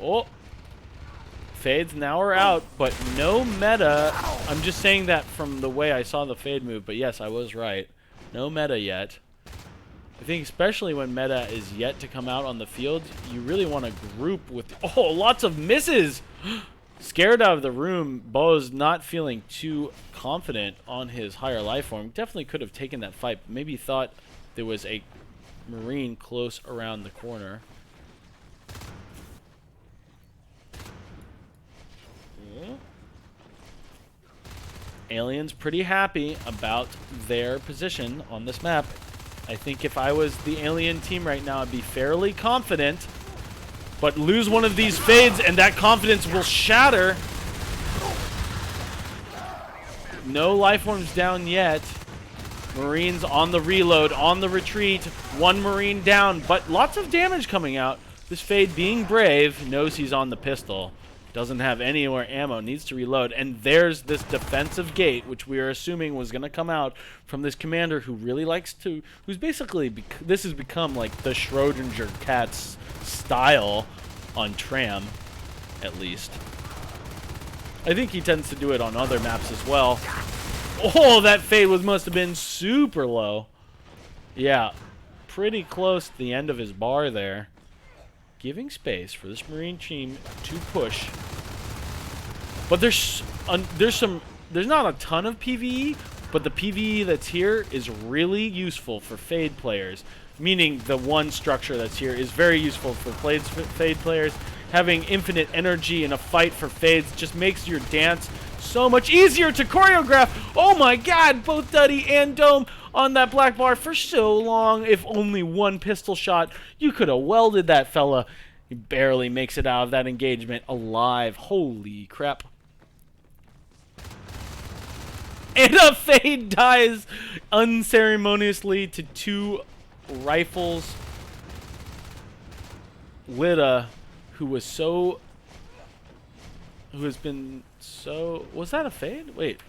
S1: Oh, fades now are out, but no meta. I'm just saying that from the way I saw the fade move, but yes, I was right. No meta yet. I think especially when meta is yet to come out on the field, you really want to group with... Oh, lots of misses! Scared out of the room. Bo's not feeling too confident on his higher life form. Definitely could have taken that fight. Maybe thought there was a Marine close around the corner. Alien's pretty happy about their position on this map. I think if I was the alien team right now, I'd be fairly confident. But lose one of these fades and that confidence will shatter. No life forms down yet. Marines on the reload, on the retreat. One Marine down, but lots of damage coming out. This fade, being brave, knows he's on the pistol. Doesn't have any more ammo, needs to reload. And there's this defensive gate, which we are assuming was going to come out from this commander who really likes to... Who's basically... This has become like the Schrodinger cat's style on Tram, at least. I think he tends to do it on other maps as well. Oh, that fade must have been super low. Yeah, pretty close to the end of his bar there. Giving space for this Marine team to push. But there's not a ton of PvE, but the PvE that's here is really useful for fade players. Meaning the one structure that's here is very useful for fade players. Having infinite energy in a fight for fades just makes your dance so much easier to choreograph. Oh my god, both Duddy and Dome on that black bar for so long. If only one pistol shot, you could have welded that fella. He barely makes it out of that engagement alive. Holy crap. And a fade dies unceremoniously to two rifles. Lida, who has been so... Was that a fade? Wait.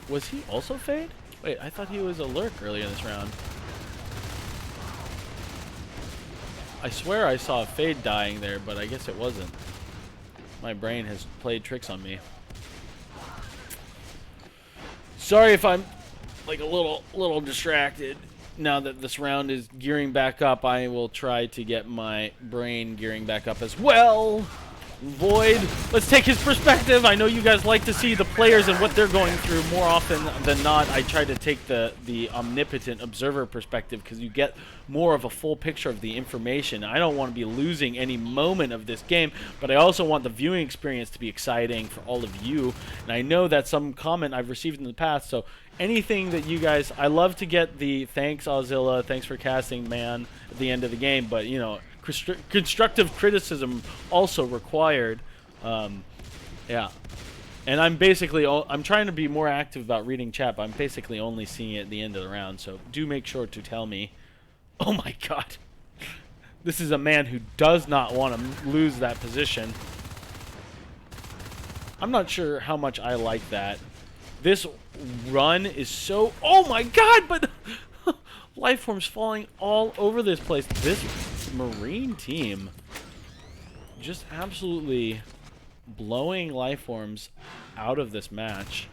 S1: Was he also fade? Wait, I thought he was a lurk earlier in this round. I swear I saw a Fade dying there, but I guess it wasn't. My brain has played tricks on me. Sorry if I'm like a little distracted. Now that this round is gearing back up, I will try to get my brain gearing back up as well. Void, let's take his perspective. I know you guys like to see the players and what they're going through. More often than not, I try to take the omnipotent observer perspective because you get more of a full picture of the information. I don't want to be losing any moment of this game, but I also want the viewing experience to be exciting for all of you. And I know that's some comment I've received in the past, so anything that you guys, I love to get the thanks Ozilla, thanks for casting, man, at the end of the game, but you know, constructive criticism also required. Yeah, and I'm trying to be more active about reading chat, but I'm basically only seeing it at the end of the round, so do make sure to tell me. Oh my god, this is a man who does not want to lose that position. I'm not sure how much I like that. This run is so, oh my god, but life forms falling all over this place. This Marine team just absolutely blowing life forms out of this match.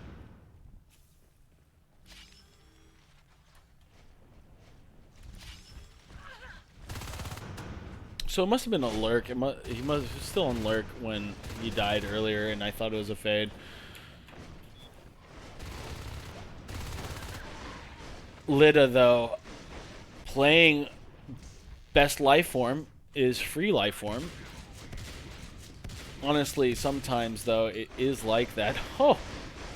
S1: So it must have been a lurk. He must have still on lurk when he died earlier, and I thought it was a fade. Lida, though, playing best life form is free life form. Honestly, sometimes, though, it is like that. Oh,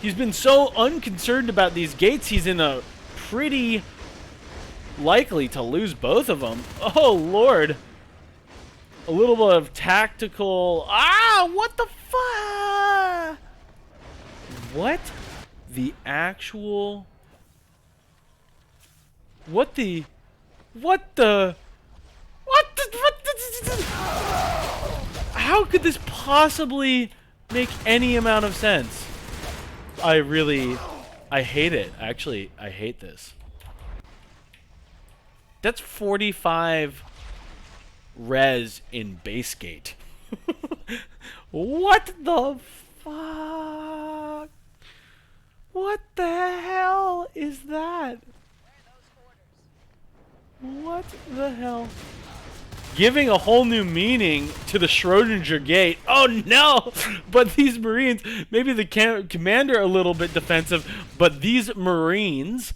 S1: he's been so unconcerned about these gates, he's in a pretty likely to lose both of them. Oh, Lord. A little bit of tactical... Ah, what the fuck? What the actual... What the... How could this possibly make any amount of sense? I hate it. Actually, I hate this. That's 45 res in base gate. What the fuck? What the hell is that? What the hell? Giving a whole new meaning to the Schrodinger gate. Oh no! But these Marines, maybe the commander a little bit defensive, but these Marines,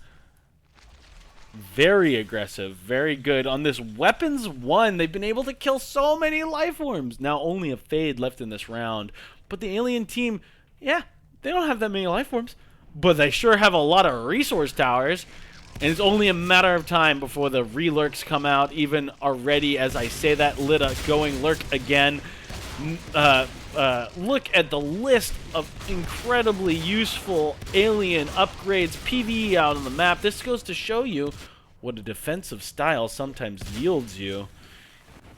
S1: very aggressive, very good. On this weapons 1, they've been able to kill so many life forms. Now only a fade left in this round. But the alien team, yeah, they don't have that many life forms, but they sure have a lot of resource towers. And it's only a matter of time before the re-lurks come out, even already as I say that. Lida going lurk again. Look at the list of incredibly useful alien upgrades, PvE out on the map. This goes to show you what a defensive style sometimes yields you.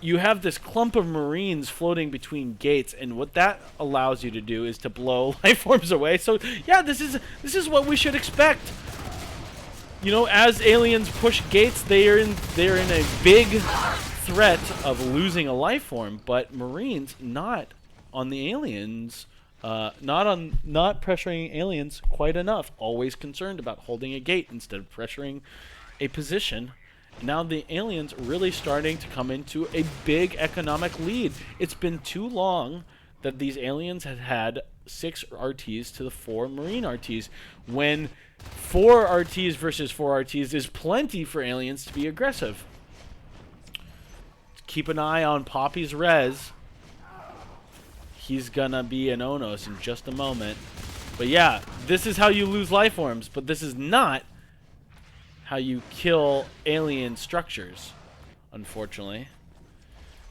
S1: You have this clump of Marines floating between gates, and what that allows you to do is to blow life forms away. So yeah, this is what we should expect. You know, as aliens push gates, they're in a big threat of losing a life form, but Marines not on the aliens, not pressuring aliens quite enough. Always concerned about holding a gate instead of pressuring a position. Now the aliens really starting to come into a big economic lead. It's been too long that these aliens had 6 RTs to the 4 Marine RTs, when 4 RTs versus 4 RTs is plenty for aliens to be aggressive. Keep an eye on Poppy's res. He's gonna be an Onos in just a moment. But yeah, this is how you lose life forms, but this is not how you kill alien structures, unfortunately.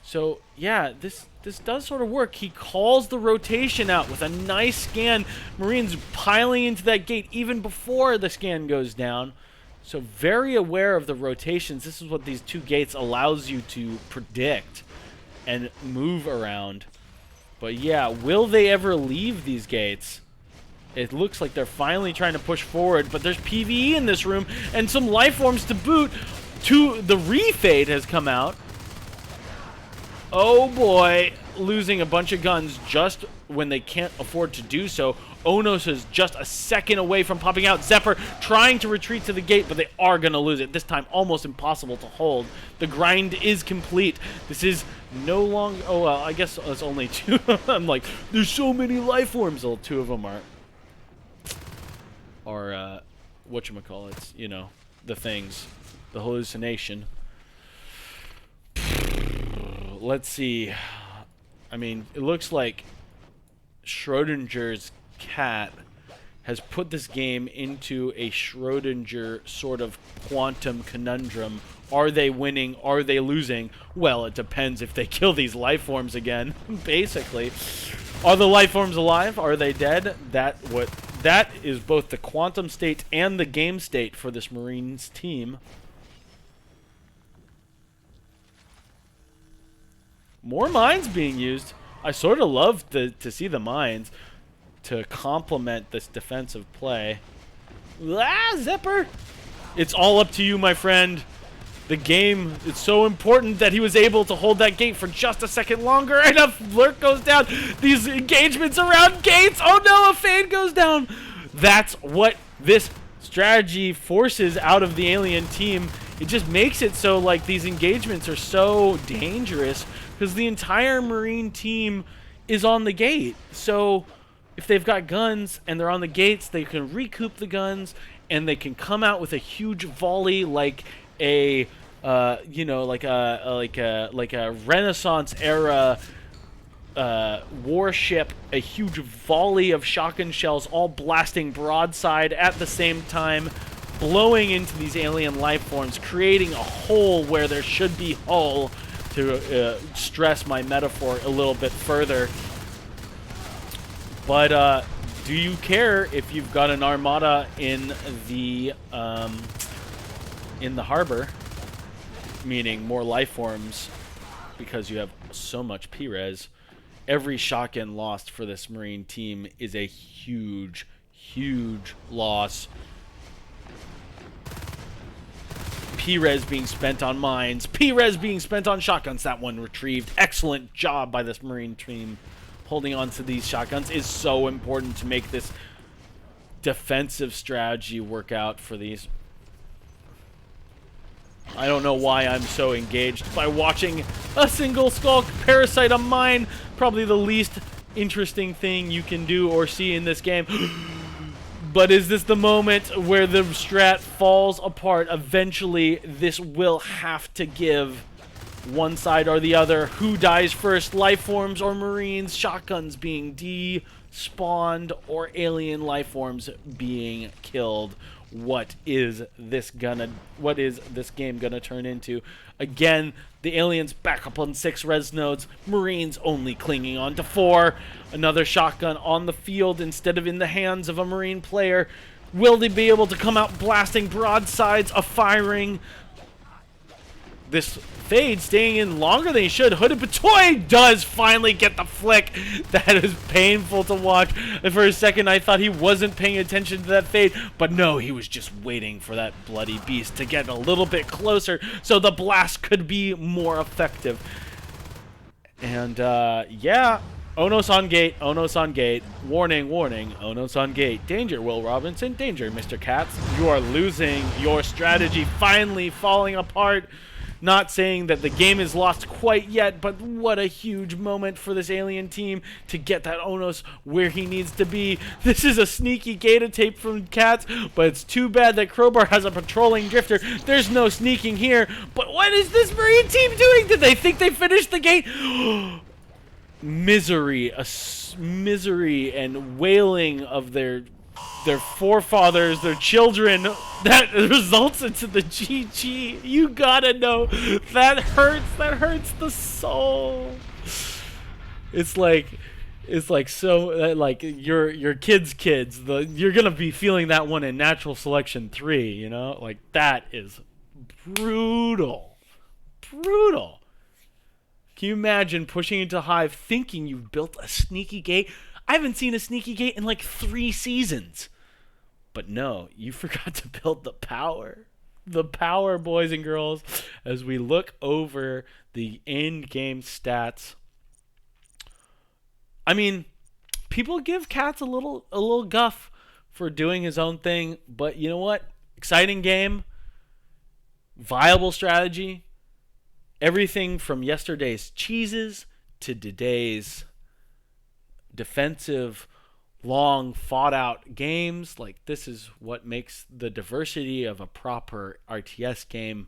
S1: So yeah, this does sort of work. He calls the rotation out with a nice scan. Marines piling into that gate even before the scan goes down. So very aware of the rotations. This is what these 2 gates allows you to predict and move around. But yeah, will they ever leave these gates? It looks like they're finally trying to push forward, but there's PvE in this room and some life forms to boot. The refade has come out. Oh boy, losing a bunch of guns just when they can't afford to do so. Onos is just a second away from popping out. Zephyr trying to retreat to the gate, but they are going to lose it. This time, almost impossible to hold. The grind is complete. This is no longer... Oh, well, I guess it's only two. I'm like, there's so many life forms. Well, two of them are whatchamacallits, you know, the things. The hallucination. Let's see. I mean, it looks like Schrodinger's cat has put this game into a Schrodinger sort of quantum conundrum. Are they winning? Are they losing? Well, it depends if they kill these life forms again, basically. Are the life forms alive? Are they dead? That is both the quantum state and the game state for this Marines team. More mines being used. I sort of love to see the mines to complement this defensive play. Ah, Zephyr! It's all up to you, my friend. The game, it's so important that he was able to hold that gate for just a second longer, and a lurk goes down. These engagements around gates. Oh no, a fade goes down. That's what this strategy forces out of the alien team. It just makes it so like these engagements are so dangerous because the entire Marine team is on the gate. So if they've got guns and they're on the gates, they can recoup the guns and they can come out with a huge volley like a you know, like a Renaissance era warship, a huge volley of shotgun shells all blasting broadside at the same time, blowing into these alien life forms, creating a hole where there should be hull, to stress my metaphor a little bit further. But do you care if you've got an armada in the harbor, meaning more life forms, because you have so much P-res? Every shotgun lost for this Marine team is a huge, huge loss. P-res being spent on mines, P-res being spent on shotguns. That one retrieved. Excellent job by this Marine team. Holding on to these shotguns is so important to make this defensive strategy work out for these. I don't know why I'm so engaged by watching a single Skulk parasite a mine. Probably the least interesting thing you can do or see in this game. But is this the moment where the strat falls apart? Eventually, this will have to give one side or the other. Who dies first? Life forms or Marines? Shotguns being despawned or alien life forms being killed? What is this game gonna turn into? Again, the aliens back up on 6 res nodes. Marines only clinging on to 4. Another shotgun on the field instead of in the hands of a Marine player. Will they be able to come out blasting broadsides, firing? This fade staying in longer than he should. Hooded Batoy does finally get the flick. That is painful to watch. And for a second, I thought he wasn't paying attention to that fade. But no, he was just waiting for that bloody beast to get a little bit closer so the blast could be more effective. And, yeah. Onos on gate. Onos on gate. Warning, warning. Onos on gate. Danger, Will Robinson. Danger, Mr. Katz. You are losing your strategy. Finally falling apart. Not saying that the game is lost quite yet, but what a huge moment for this alien team to get that Onos where he needs to be. This is a sneaky Gata tape from Katz, but it's too bad that Crowbar has a patrolling drifter. There's no sneaking here, but what is this Marine team doing? Did they think they finished the gate? Misery, misery and wailing of their forefathers, their children, that results into the GG. You gotta know. That hurts the soul. It's like so, like your kids, you're gonna be feeling that one in Natural Selection 3, you know? Like, that is brutal. Brutal. Can you imagine pushing into Hive thinking you've built a sneaky gate? I haven't seen a sneaky gate in like 3 seasons. But no, you forgot to build the power. the power, boys and girls, as we look over the end game stats. I mean, people give Cats a little guff for doing his own thing, but you know what? Exciting game, viable strategy. Everything from yesterday's cheeses to today's defensive, long, fought out games. Like, this is what makes the diversity of a proper RTS game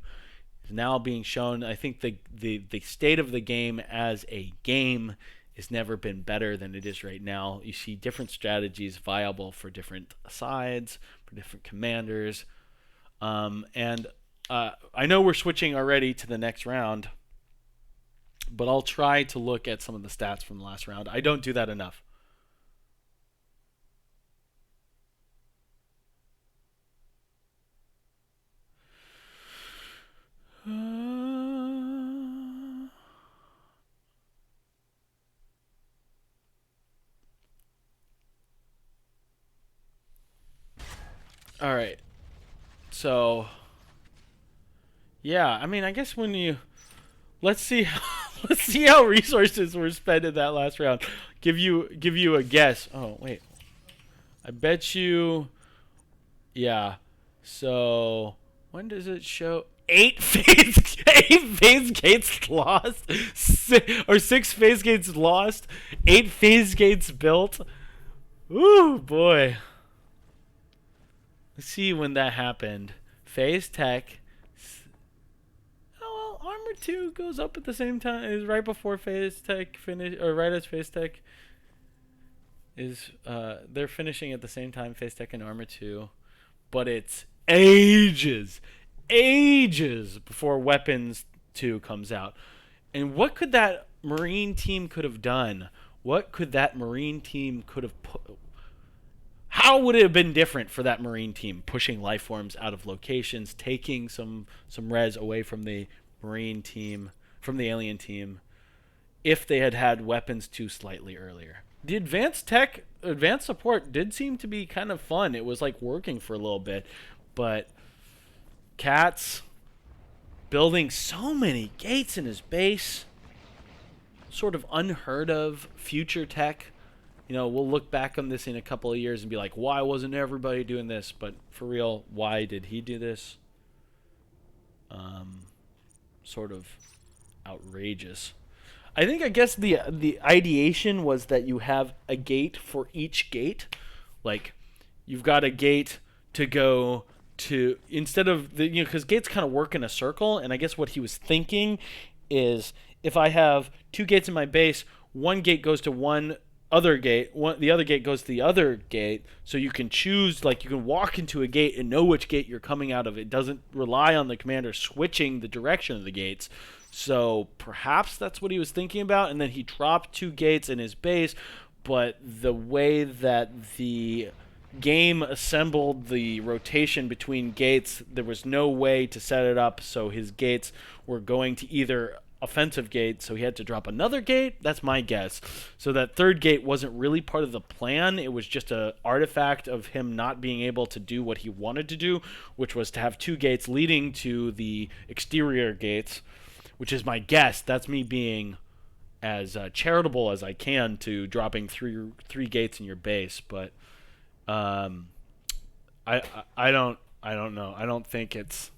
S1: is now being shown. I think the state of the game as a game has never been better than it is right now. You see different strategies viable for different sides, for different commanders. And I know we're switching already to the next round, but I'll try to look at some of the stats from the last round. I don't do that enough. All right. So, yeah, I mean, I guess when you let's see let's see how resources were spent in that last round. Give you a guess. Oh, wait. I bet you yeah. So, when does it show 8 phase gates lost, or 6 phase gates lost, 8 phase gates built. Ooh, boy. Let's see when that happened. Phase Tech. Oh, well, Armor 2 goes up at the same time. Is right before Phase Tech finish, or right as Phase Tech is. They're finishing at the same time, Phase Tech and Armor 2, but it's ages before Weapons 2 comes out. And what could that Marine team could have done? What could that Marine team could have put? How would it have been different for that Marine team, pushing life forms out of locations, taking some res away from the Marine team, from the alien team, if they had Weapons 2 slightly earlier? The advanced support did seem to be kind of fun. It was like working for a little bit, but Cats building so many gates in his base, sort of unheard of future tech. You know, we'll look back on this in a couple of years and be like, why wasn't everybody doing this? But for real, why did he do this? Sort of outrageous. I guess the ideation was that you have a gate for each gate. Like, you've got a gate to go to, instead of the, because gates kind of work in a circle, and I guess what he was thinking is, if I have 2 gates in my base, one gate goes to one other gate, the other gate goes to the other gate, so you can choose, like, you can walk into a gate and know which gate you're coming out of. It doesn't rely on the commander switching the direction of the gates. So perhaps that's what he was thinking about, and then he dropped 2 gates in his base, but the way that the game assembled the rotation between gates, there was no way to set it up so his gates were going to either offensive gate, so he had to drop another gate. That's my guess. So that third gate wasn't really part of the plan. It was just an artifact of him not being able to do what he wanted to do, which was to have 2 gates leading to the exterior gates, which is my guess. That's me being as charitable as I can to dropping three gates in your base, but I don't know. I don't think it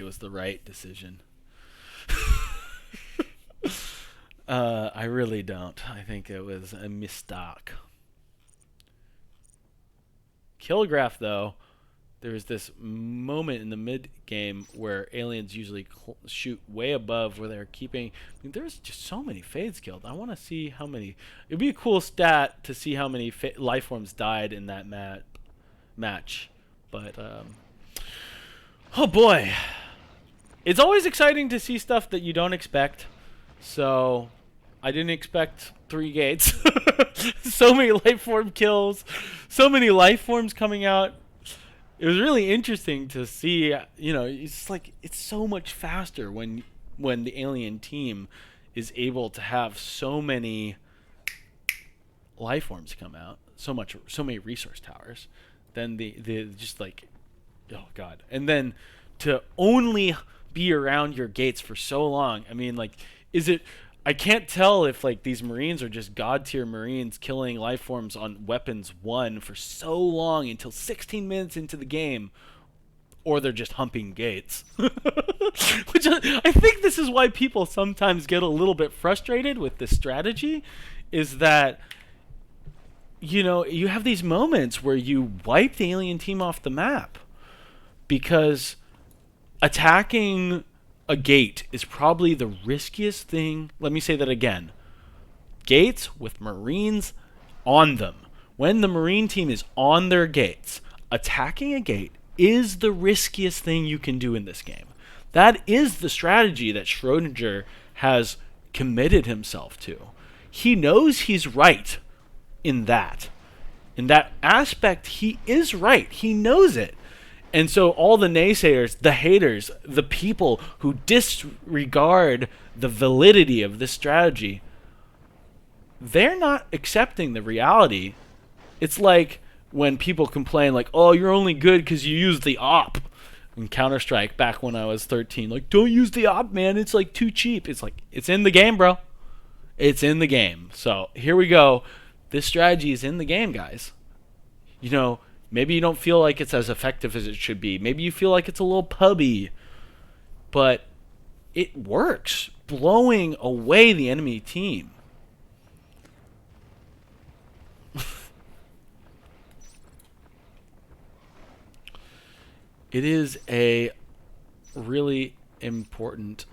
S1: was the right decision. I really don't. I think it was a mistake. Killgraph, though, there was this moment in the mid game where aliens usually shoot way above where they're keeping. I mean, there's just so many fades killed. I want to see how many. It'd be a cool stat to see how many life forms died in that match. But oh boy, it's always exciting to see stuff that you don't expect. So I didn't expect 3 gates. So many life form kills, so many life forms coming out. It was really interesting to see, it's like, it's so much faster when the alien team is able to have so many life forms come out, so many resource towers. then the just like, oh god, and then to only be around your gates for so long. I mean, like, is it? I can't tell if like these Marines are just god tier Marines killing life forms on weapons 1 for so long until 16 minutes into the game, or they're just humping gates. Which I think this is why people sometimes get a little bit frustrated with this strategy, is that, you know, you have these moments where you wipe the alien team off the map because attacking a gate is probably the riskiest thing. Let me say that again. Gates with Marines on them. When the Marine team is on their gates, attacking a gate is the riskiest thing you can do in this game. That is the strategy that Schrodinger has committed himself to. He knows he's right in that. In that aspect, he is right. He knows it. And so all the naysayers, the haters, the people who disregard the validity of this strategy, they're not accepting the reality. It's like when people complain, like, oh, you're only good because you use the op in Counter-Strike back when I was 13. Like, don't use the op, man. It's like too cheap. It's like, it's in the game, bro. It's in the game. So here we go. This strategy is in the game, guys. You know, maybe you don't feel like it's as effective as it should be. Maybe you feel like it's a little pubby. But it works, blowing away the enemy team. It is a really important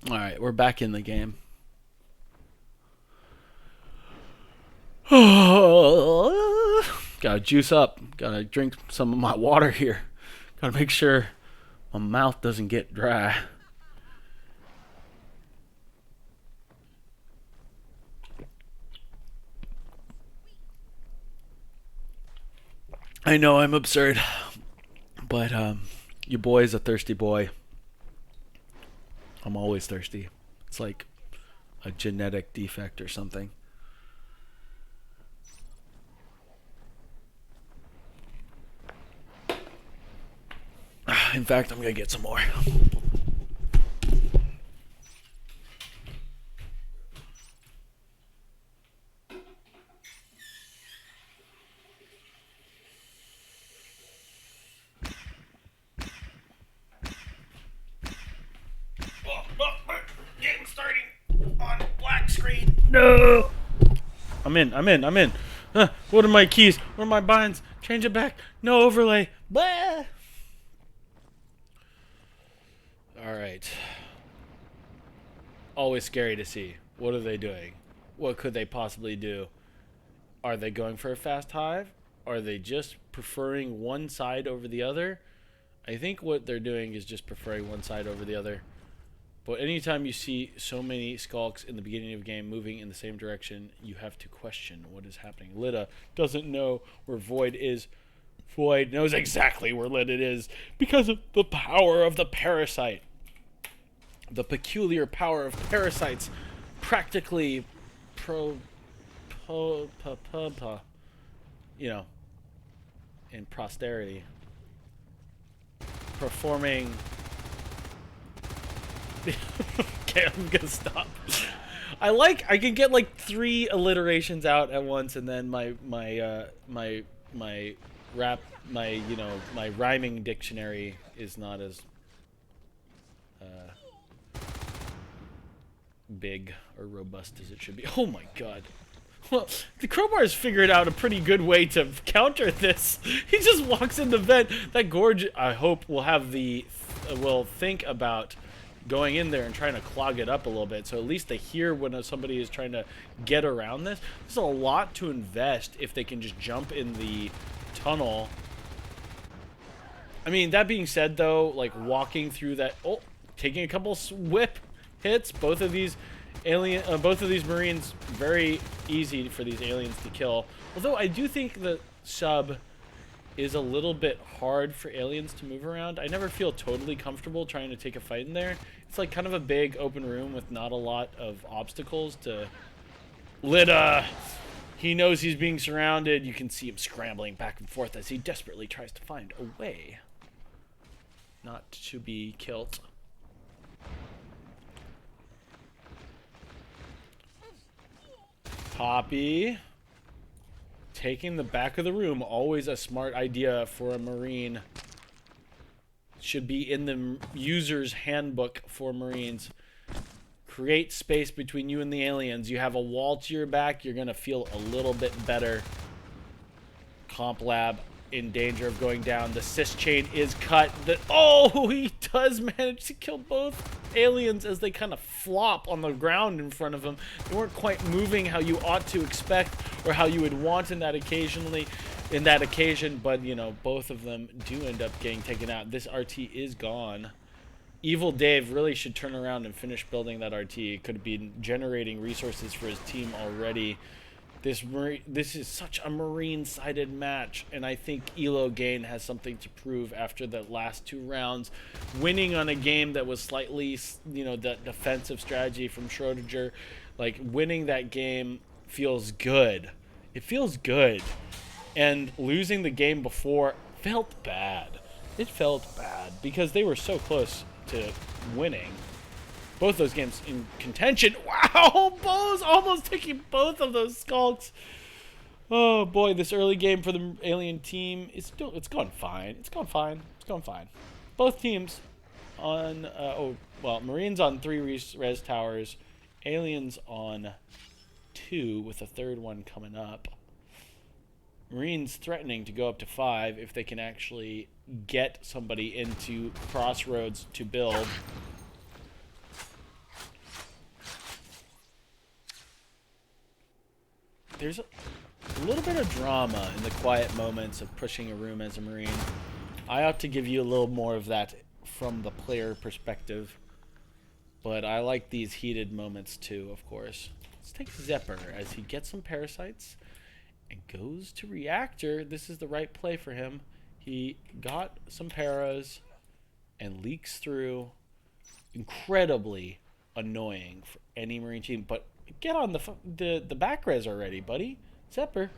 S1: All right, we're back in the game. Gotta juice up. Gotta drink some of my water here. Gotta make sure my mouth doesn't get dry. I know I'm absurd, but your boy's a thirsty boy. I'm always thirsty. It's like a genetic defect or something. In fact, I'm gonna get some more. Game starting on black screen. No. I'm in. What are my keys? What are my binds? Change it back. No overlay. Blah. Alright. Always scary to see. What are they doing? What could they possibly do? Are they going for a fast hive? Are they just preferring one side over the other? I think what they're doing is just preferring one side over the other. But anytime you see so many Skulks in the beginning of the game moving in the same direction, you have to question what is happening. Lida doesn't know where Void is. Void knows exactly where Lida is because of the power of the parasite. The peculiar power of parasites practically in posterity. Performing. Okay, I'm gonna stop. I can get like 3 alliterations out at once, and then my rhyming dictionary is not as big or robust as it should be. Oh my god. Well, the Crowbar has figured out a pretty good way to counter this. He just walks in the vent. That Gorge, I hope, will have will think about going in there and trying to clog it up a little bit. So at least they hear when somebody is trying to get around this. This is a lot to invest if they can just jump in the tunnel. I mean, that being said, though, like walking through that, taking a couple whip hits, both of these Marines, very easy for these aliens to kill. Although I do think the sub is a little bit hard for aliens to move around. I never feel totally comfortable trying to take a fight in there. It's like kind of a big open room with not a lot of obstacles to... Lida! He knows he's being surrounded. You can see him scrambling back and forth as he desperately tries to find a way not to be killed. Poppy. Taking the back of the room, always a smart idea for a Marine. Should be in the user's handbook for Marines. Create space between you and the aliens. You have a wall to your back, you're gonna feel a little bit better. Comp lab in danger of going down. The sys chain is cut. Oh, he does manage to kill both aliens as they kind of flop on the ground in front of him. They weren't quite moving how you ought to expect or how you would want in that occasion, but you know, both of them do end up getting taken out. This RT is gone. Evil Dave really should turn around and finish building that RT. It could be generating resources for his team already. This is such a Marine-sided match, and I think Elo Gain has something to prove after the last 2 rounds. Winning on a game that was slightly, you know, that defensive strategy from Schrodinger, like winning that game feels good. It feels good. And losing the game before felt bad. It felt bad because they were so close to winning. Both those games in contention. Wow, Bo's almost taking both of those Skulks. Oh boy, this early game for the alien team is still, it's going fine. It's going fine. It's going fine. Both teams on, Marines on 3 res towers, aliens on 2 with a 3rd one coming up. Marines threatening to go up to 5 if they can actually get somebody into crossroads to build. There's a little bit of drama in the quiet moments of pushing a room as a Marine. I ought to give you a little more of that from the player perspective, but I like these heated moments too, of course. Let's take Zepper as he gets some parasites and goes to reactor. This is the right play for him. He got some paras and leaks through. Incredibly annoying for any Marine team, but get on the back res already, buddy. Zepper.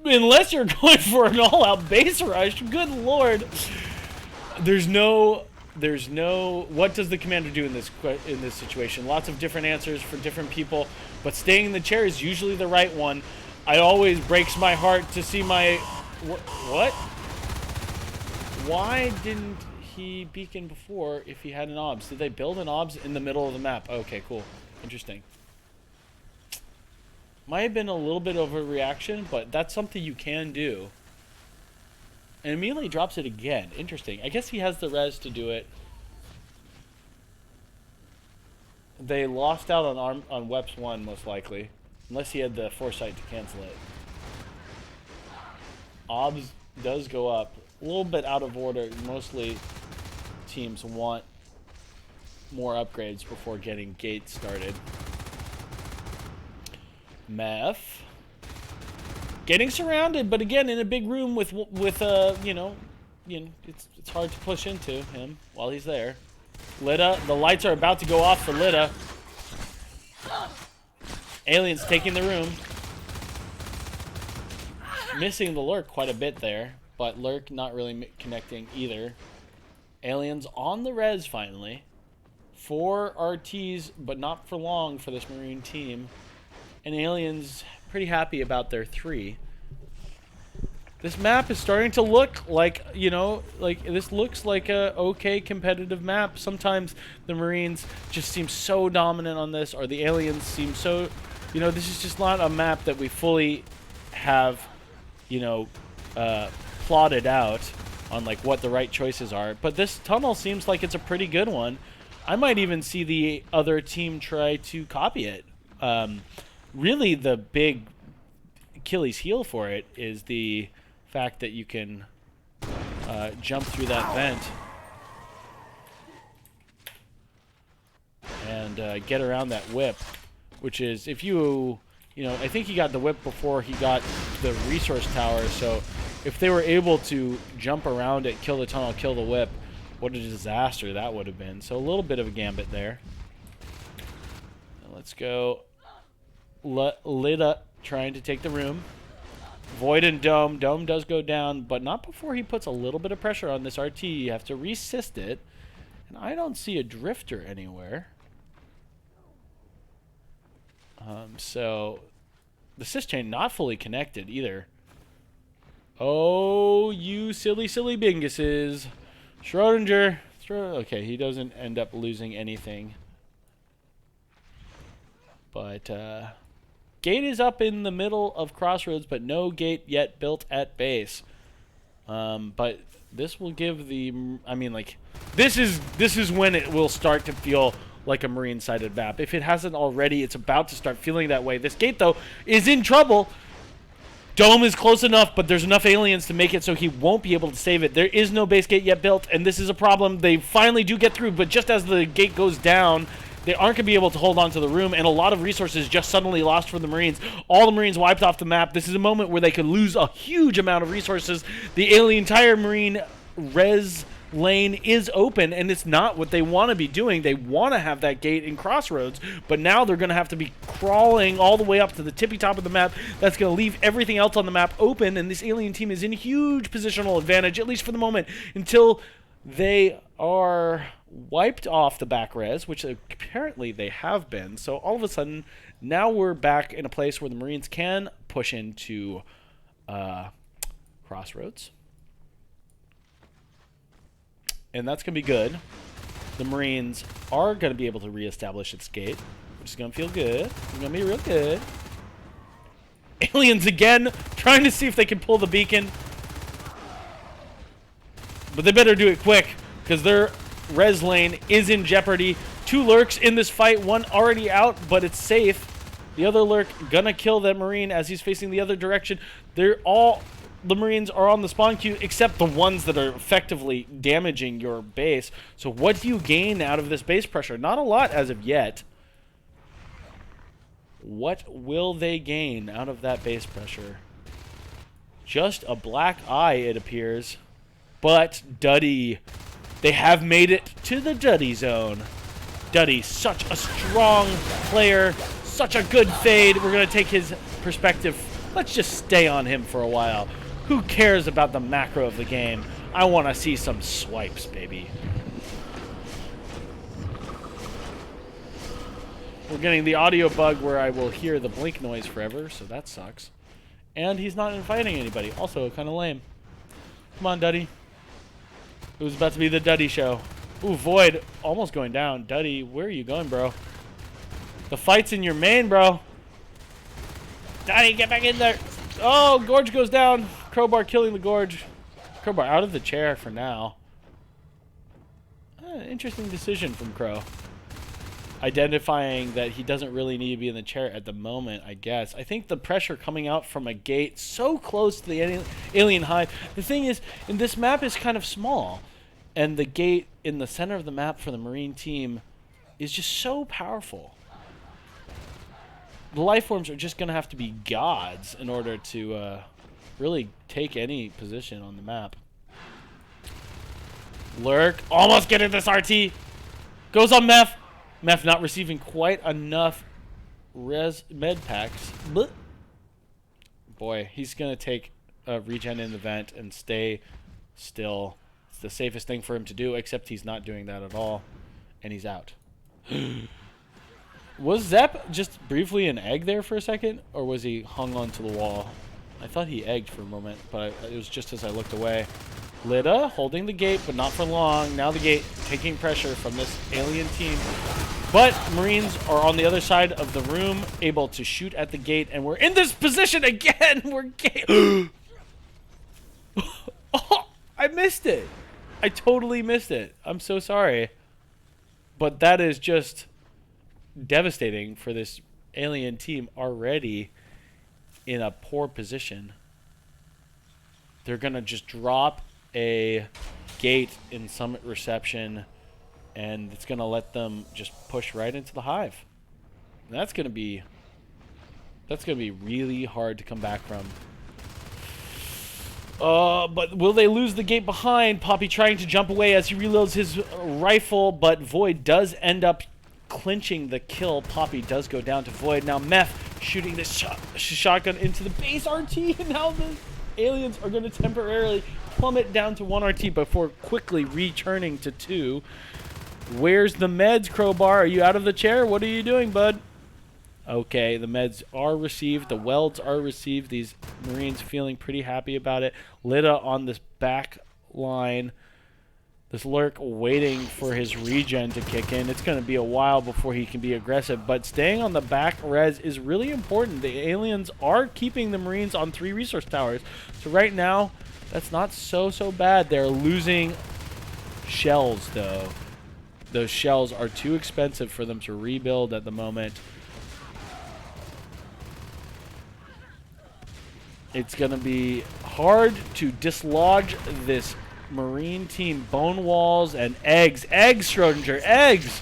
S1: Unless you're going for an all-out base rush, good lord. There's no what does the commander do in this situation? Lots of different answers for different people, but staying in the chair is usually the right one. It always breaks my heart to see my what? Why didn't he beacon before if he had an obs? Did they build an obs in the middle of the map? Okay, cool. Interesting. Might have been a little bit of a reaction, but that's something you can do. And immediately drops it again. Interesting. I guess he has the res to do it. They lost out on Weps 1, most likely. Unless he had the foresight to cancel it. Obs does go up. A little bit out of order. Mostly teams want more upgrades before getting gates started. Meth getting surrounded, but again in a big room with you know it's hard to push into him while he's there. Lida, the lights are about to go off for Lida. Aliens taking the room, missing the lurk quite a bit there, but lurk not really connecting either. Aliens on the res finally. 4 RTs, but not for long for this Marine team. And aliens pretty happy about their 3. This map is starting to look like, you know, like this looks like a okay competitive map. Sometimes the Marines just seem so dominant on this, or the aliens seem so, you know, this is just not a map that we fully have, you know, plotted out on like what the right choices are. But this tunnel seems like it's a pretty good one. I might even see the other team try to copy it. Really, the big Achilles heel for it is the fact that you can jump through that vent and get around that whip, which is, if you know, I think he got the whip before he got the resource tower, so if they were able to jump around it, kill the tunnel, kill the whip, what a disaster that would have been. So a little bit of a gambit there. Now let's go. Lida trying to take the room. Void and Dome. Dome does go down, but not before he puts a little bit of pressure on this RT. You have to resist it. And I don't see a drifter anywhere. So the sys chain not fully connected either. Oh, you silly, silly binguses. Schrodinger. Okay, he doesn't end up losing anything. But gate is up in the middle of Crossroads, but no gate yet built at base. But this will give the, I mean, like, this is when it will start to feel like a Marine-sided map. If it hasn't already, it's about to start feeling that way. This gate, though, is in trouble. Dome is close enough, but there's enough aliens to make it so he won't be able to save it. There is no base gate yet built, and this is a problem. They finally do get through, but just as the gate goes down, they aren't going to be able to hold on to the room, and a lot of resources just suddenly lost from the Marines. All the Marines wiped off the map. This is a moment where they could lose a huge amount of resources. The entire Marine res lane is open, and it's not what they want to be doing. They want to have that gate in Crossroads, but now they're going to have to be crawling all the way up to the tippy top of the map. That's going to leave everything else on the map open, and this alien team is in huge positional advantage, at least for the moment, until they are wiped off the back res, which apparently they have been. So all of a sudden, now we're back in a place where the Marines can push into Crossroads. And that's going to be good. The Marines are going to be able to reestablish its gate, which is going to feel good. It's going to be real good. Aliens again, trying to see if they can pull the beacon. But they better do it quick, because their res lane is in jeopardy. 2 lurks in this fight. 1 already out, but it's safe. The other lurk gonna kill that Marine as he's facing the other direction. The Marines are on the spawn queue, except the ones that are effectively damaging your base. So what do you gain out of this base pressure? Not a lot as of yet. What will they gain out of that base pressure? Just a black eye, it appears. But Duddy, they have made it to the Duddy zone. Duddy, such a strong player, such a good fade. We're going to take his perspective. Let's just stay on him for a while. Who cares about the macro of the game? I want to see some swipes, baby. We're getting the audio bug where I will hear the blink noise forever, so that sucks. And he's not inviting anybody. Also, kind of lame. Come on, Duddy. It was about to be the Duddy show. Ooh, Void almost going down. Duddy, where are you going, bro? The fight's in your main, bro. Duddy, get back in there. Oh, Gorge goes down. Crowbar killing the Gorge. Crowbar out of the chair for now. Interesting decision from Crow. Identifying that he doesn't really need to be in the chair at the moment, I guess. I think the pressure coming out from a gate so close to the alien hive. The thing is, and this map is kind of small, and the gate in the center of the map for the Marine team is just so powerful. The life forms are just going to have to be gods in order to really take any position on the map. Lurk, almost getting this RT. Goes on Meph. Meph not receiving quite enough med packs. But boy, he's going to take a regen in the vent and stay still. It's the safest thing for him to do, except he's not doing that at all. And he's out. Was Zepp just briefly an egg there for a second? Or was he hung onto the wall? I thought he egged for a moment, but it was just as I looked away. Lida holding the gate, but not for long. Now the gate taking pressure from this alien team. But Marines are on the other side of the room, able to shoot at the gate, and we're in this position again! We're Oh, I missed it! I totally missed it. I'm so sorry. But that is just devastating for this alien team already in a poor position. They're going to just drop a gate in Summit Reception, and it's going to let them just push right into the hive. And that's going to be really hard to come back from. But will they lose the gate behind? Poppy trying to jump away as he reloads his rifle, but Void does end up clinching the kill. Poppy does go down to Void. Now Meth shooting this shotgun into the base RT, and now the aliens are going to temporarily plummet down to 1 RT before quickly returning to 2. Where's the meds, Crowbar? Are you out of the chair? What are you doing, bud? Okay, the meds are received. The welds are received. These Marines feeling pretty happy about it. Lita on this back line. This Lurk waiting for his regen to kick in. It's going to be a while before he can be aggressive, but staying on the back res is really important. The aliens are keeping the Marines on 3 resource towers. So right now, that's not so bad. They're losing shells, though. Those shells are too expensive for them to rebuild at the moment. It's going to be hard to dislodge this Marine team. Bone walls and eggs. Eggs, Schrodinger. Eggs.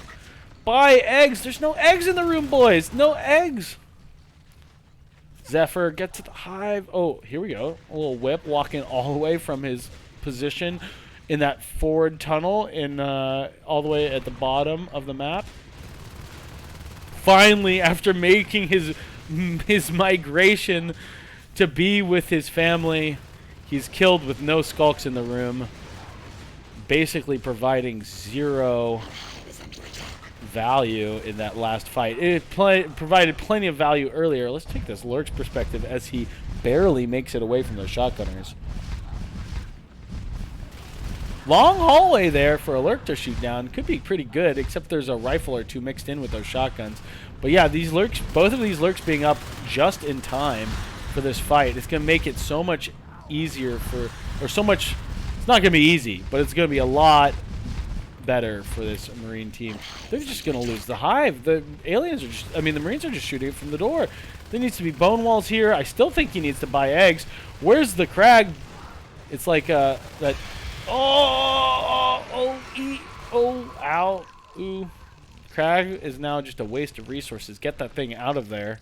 S1: Buy eggs. There's no eggs in the room, boys. No eggs. Zephyr, get to the hive. Oh, here we go. A little whip walking all the way from his position in that forward tunnel in all the way at the bottom of the map. Finally, after making his migration to be with his family, he's killed with no Skulks in the room, basically providing 0 value in that last fight. It provided plenty of value earlier. Let's take this Lurk's perspective as he barely makes it away from those shotgunners. Long hallway there for a Lurk to shoot down. Could be pretty good, except there's a rifle or 2 mixed in with those shotguns. But yeah, these Lurks, both of these Lurks being up just in time for this fight, it's going to make it so much easier for, or so much, it's not going to be easy, but it's going to be a lot better for this Marine team. They're just going to lose the hive. The aliens are just, I mean, the Marines are just shooting it from the door. There needs to be bone walls here. I still think he needs to buy eggs. Where's the Crag? It's like that, ow, ooh. Crag is now just a waste of resources. Get that thing out of there.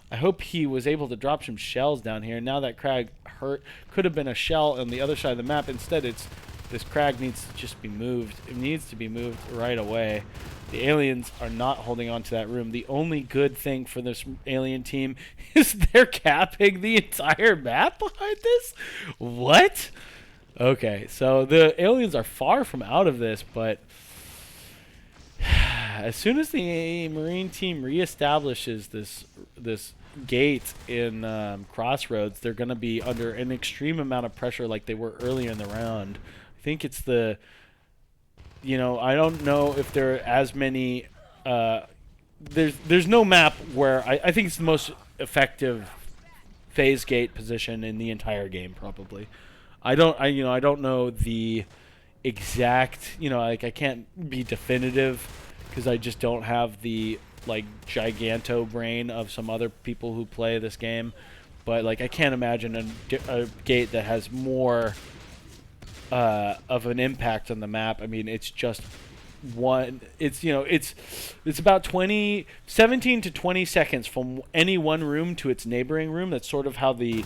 S1: I hope he was able to drop some shells down here. Now that Crag hurt, could have been a shell on the other side of the map. Instead, it's this Crag needs to just be moved. It needs to be moved right away. The aliens are not holding on to that room. The only good thing for this alien team is they're capping the entire map behind this. What? Okay, so the aliens are far from out of this, but as soon as the Marine team reestablishes this gate in Crossroads, they're going to be under an extreme amount of pressure like they were earlier in the round. I think it's the, you know, I don't know if there are as many, there's no map where, I think it's the most effective phase gate position in the entire game, probably. I don't know the exact, like I can't be definitive because I just don't have the like giganto brain of some other people who play this game, but like I can't imagine a gate that has more of an impact on the map. I mean, it's just one, it's it's about 17 to 20 seconds from any one room to its neighboring room. That's sort of how the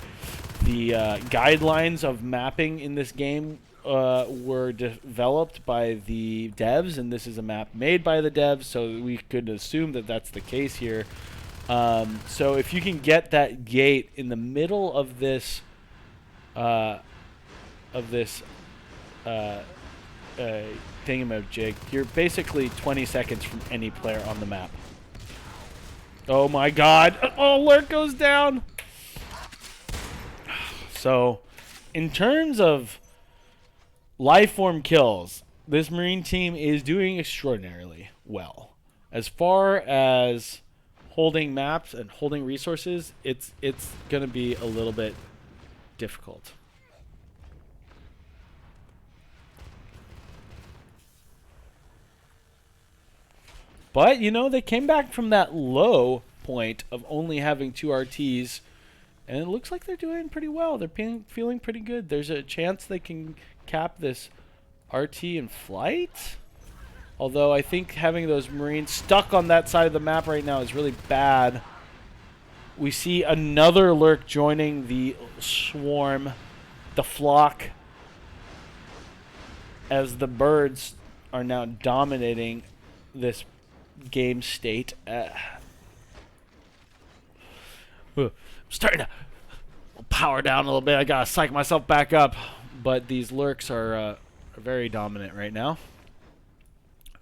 S1: guidelines of mapping in this game were developed by the devs, and this is a map made by the devs, so we could assume that that's the case here. So if you can get that gate in the middle of this thingamajig, you're basically 20 seconds from any player on the map. Oh my god! Oh, Lurk goes down! So, in terms of lifeform kills, this Marine team is doing extraordinarily well. As far as holding maps and holding resources, it's going to be a little bit difficult. But, you know, they came back from that low point of only having 2 RTs, and it looks like they're doing pretty well. They're feeling pretty good. There's a chance they can cap this RT in flight. Although I think having those Marines stuck on that side of the map right now is really bad. We see another Lurk joining the swarm, the flock, as the birds are now dominating this game state. I'm starting to power down a little bit. I gotta psych myself back up. But these Lurks are very dominant right now.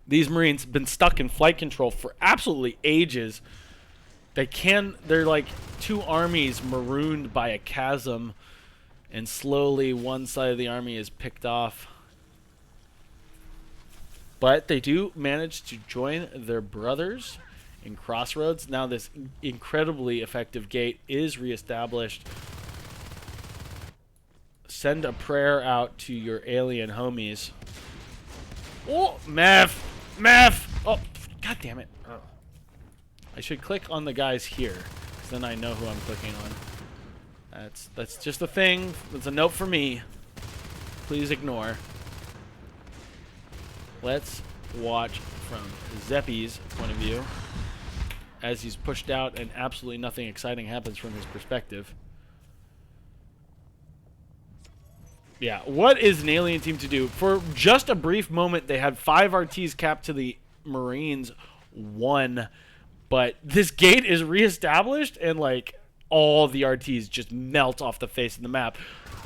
S1: These Marines have been stuck in flight control for absolutely ages. They're like 2 armies marooned by a chasm, and slowly one side of the army is picked off. But they do manage to join their brothers in Crossroads. Now this incredibly effective gate is reestablished. Send a prayer out to your alien homies. Oh, Meth! Oh, god damn it. Oh. I should click on the guys here, because then I know who I'm clicking on. That's just a thing. That's a note for me. Please ignore. Let's watch from Zeppy's point of view as he's pushed out and absolutely nothing exciting happens from his perspective. Yeah, what is an alien team to do? For just a brief moment, they had 5 RTs capped to the Marines 1, but this gate is reestablished and like all the RTs just melt off the face of the map.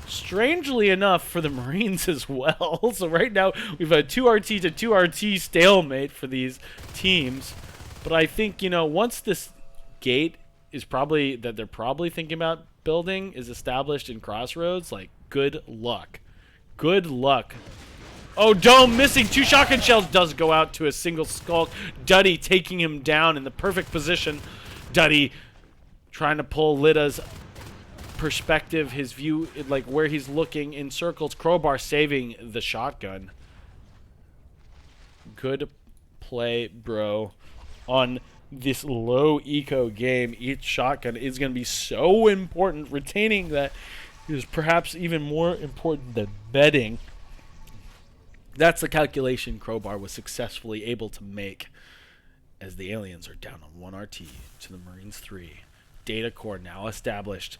S1: Strangely enough for the Marines as well. So right now we've a 2 RT to 2 RT stalemate for these teams. But I think, you know, once this gate is they're probably thinking about building is established in Crossroads, like, good luck. Good luck. Oh, Dome missing 2 shotgun shells does go out to a single Skulk. Duddy taking him down in the perfect position. Duddy trying to pull Lida's perspective, his view, like where he's looking in circles. Crowbar saving the shotgun. Good play, bro. On this low eco game, each shotgun is going to be so important. Retaining that is perhaps even more important than betting. That's the calculation Crowbar was successfully able to make as the aliens are down on 1 RT to the Marines 3. Data core now established.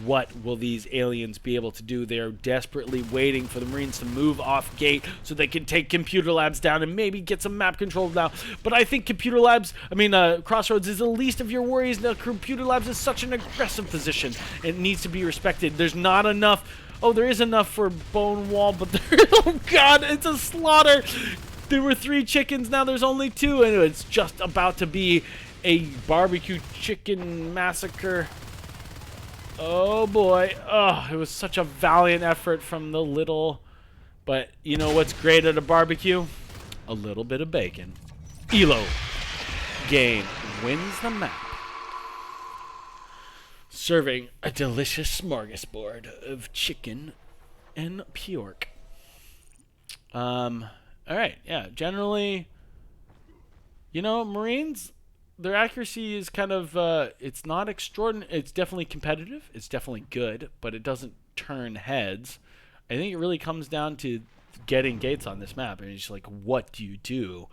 S1: What will these aliens be able to do? They are desperately waiting for the Marines to move off gate so they can take Computer Labs down and maybe get some map control now. But I think Crossroads is the least of your worries. Now Computer Labs is such an aggressive position. It needs to be respected. There's not enough. Oh, there is enough for Bone Wall, but oh god, it's a slaughter. There were 3 chickens, now there's only 2, and it's just about to be a barbecue chicken massacre. Oh boy. Oh, it was such a valiant effort from the little. But you know what's great at a barbecue? A little bit of bacon. Elo game wins the map. Serving a delicious smorgasbord of chicken and pork. Alright, yeah. Generally, you know, Marines, their accuracy is kind of, it's not extraordinary. It's definitely competitive. It's definitely good, but it doesn't turn heads. I think it really comes down to getting gates on this map. And it's just like, what do you do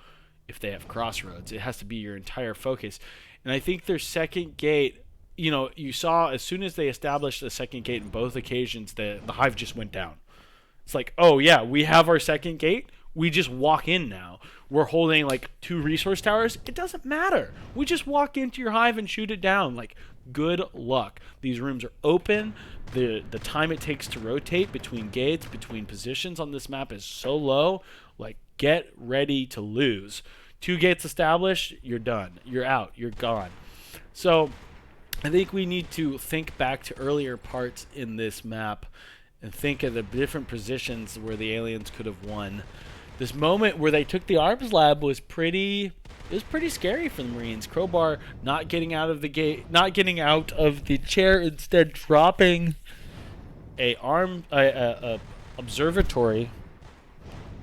S1: if they have Crossroads? It has to be your entire focus. And I think their second gate, you know, you saw as soon as they established the second gate in both occasions, the hive just went down. It's like, oh yeah, we have our second gate. We just walk in now. We're holding like 2 resource towers. It doesn't matter. We just walk into your hive and shoot it down. Like, good luck. These rooms are open. The time it takes to rotate between gates, between positions on this map is so low. Like, get ready to lose. 2 gates established, you're done. You're out. You're gone. So I think we need to think back to earlier parts in this map and think of the different positions where the aliens could have won. This moment where they took the arms lab was pretty scary for the Marines. Crowbar not getting out of the gate, not getting out of the chair, instead dropping a observatory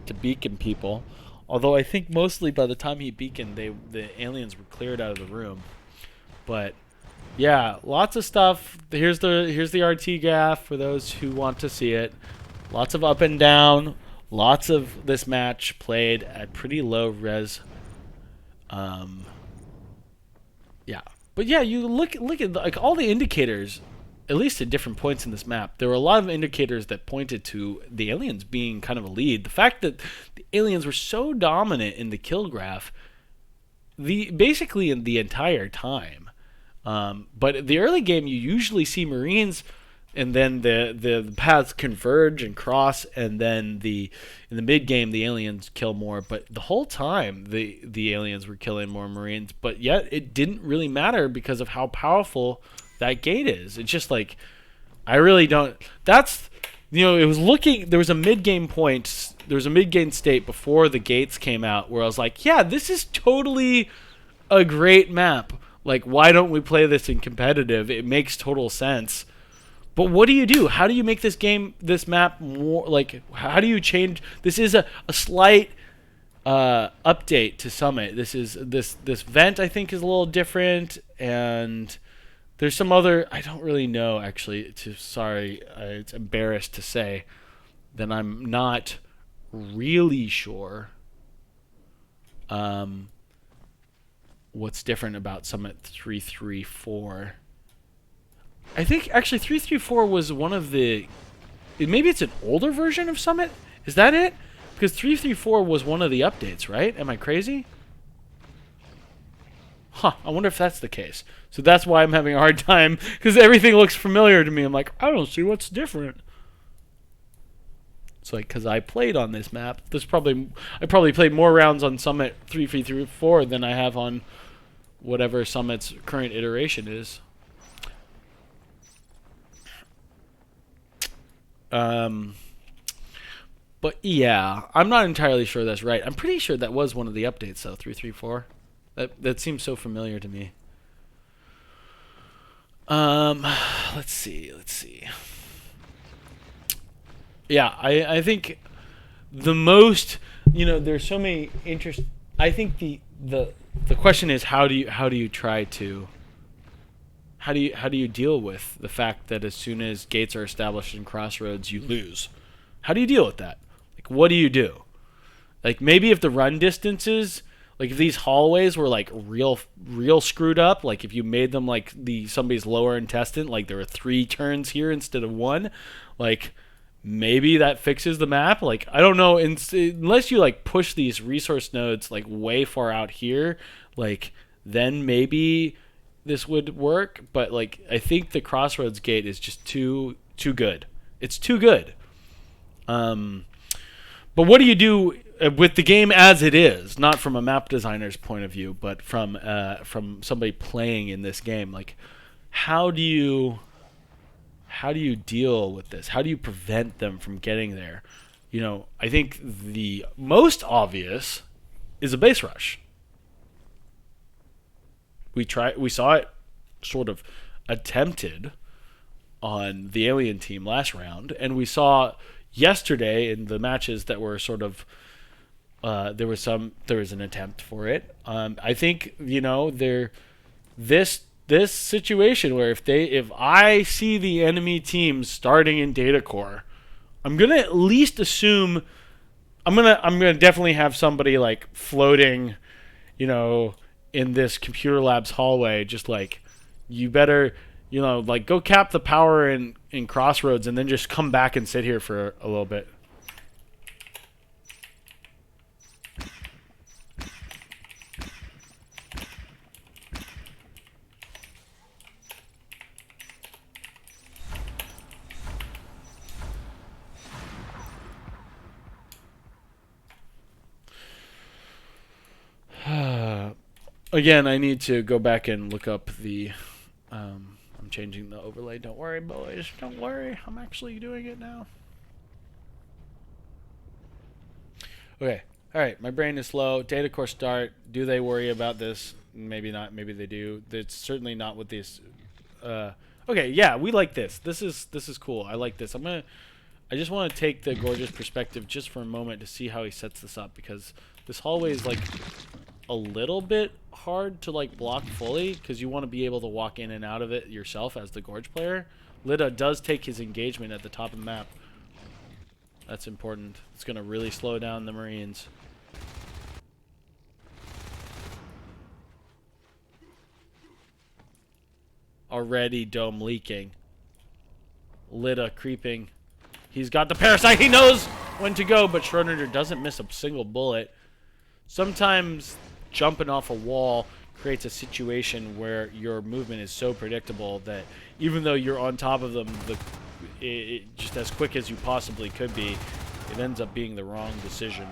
S1: to beacon people Although I think mostly by the time he beaconed, the aliens were cleared out of the room. But yeah, lots of stuff. Here's the RT graph for those who want to see it. Lots of up and down. Lots of this match played at pretty low res. Yeah, but yeah, you look at like all the indicators, at least at different points in this map. There were a lot of indicators that pointed to the aliens being kind of a lead. The fact that the aliens were so dominant in the kill graph, basically in the entire time. But the early game, you usually see Marines, and then the paths converge and cross, and then in the mid game the aliens kill more. But the whole time the aliens were killing more Marines, but yet it didn't really matter because of how powerful that gate is. It's just like I really don't. That's it was looking. There was a mid game point. There was a mid game state before the gates came out where I was like, yeah, this is totally a great map. Like, why don't we play this in competitive? It makes total sense. But what do you do? How do you make this map more, like, how do you change? This is a slight update to Summit. This vent, I think, is a little different, and there's some other, I don't really know, actually. It's embarrassed to say that I'm not really sure what's different about Summit 334. I think actually 334 was one of the. Maybe it's an older version of Summit. Is that it? Because 334 was one of the updates, right? Am I crazy? Huh. I wonder if that's the case. So that's why I'm having a hard time, because everything looks familiar to me. I'm like, I don't see what's different. It's like, because I played on this map. I probably played more rounds on Summit 334 than I have on whatever Summit's current iteration is. But yeah, I'm not entirely sure that's right. I'm pretty sure that was one of the updates, though. 334. That seems so familiar to me. Let's see. Yeah, I think the most, there's so many interest. I think the question is how do you try to. How do you deal with the fact that as soon as gates are established in crossroads, you lose? How do you deal with that? Like, what do you do? Like, maybe if the run distances, like if these hallways were like real screwed up, like if you made them like somebody's lower intestine, like there were 3 turns here instead of 1, like maybe that fixes the map. Like, I don't know, unless you like push these resource nodes like way far out here, like then maybe this would work. But like I think the crossroads gate is just too good. It's too good. But what do you do with the game as it is? Not from a map designer's point of view, but from somebody playing in this game. Like, how do you deal with this? How do you prevent them from getting there? I think the most obvious is a base rush. We saw it sort of attempted on the alien team last round, and we saw yesterday in the matches that were sort of there was an attempt for it. I think this situation where if I see the enemy team starting in data core, I'm gonna at least assume I'm gonna definitely have somebody like floating, in this computer lab's hallway, just like, you better, like go cap the power in crossroads and then just come back and sit here for a little bit. Again, I need to go back and look up the. I'm changing the overlay. Don't worry, boys. Don't worry. I'm actually doing it now. Okay. All right. My brain is slow. Data core start. Do they worry about this? Maybe not. Maybe they do. It's certainly not with this. Okay. Yeah, we like this. This is cool. I like this. I just want to take the gorgeous perspective just for a moment to see how he sets this up, because This hallway is like a little bit hard to like block fully because you want to be able to walk in and out of it yourself as the Gorge player. Lida does take his engagement at the top of the map. That's important. It's going to really slow down the Marines. Already Dome leaking. Lida creeping. He's got the parasite. He knows when to go, but Schrodinger doesn't miss a single bullet. Sometimes jumping off a wall creates a situation where your movement is so predictable that even though you're on top of them just as quick as you possibly could be, it ends up being the wrong decision.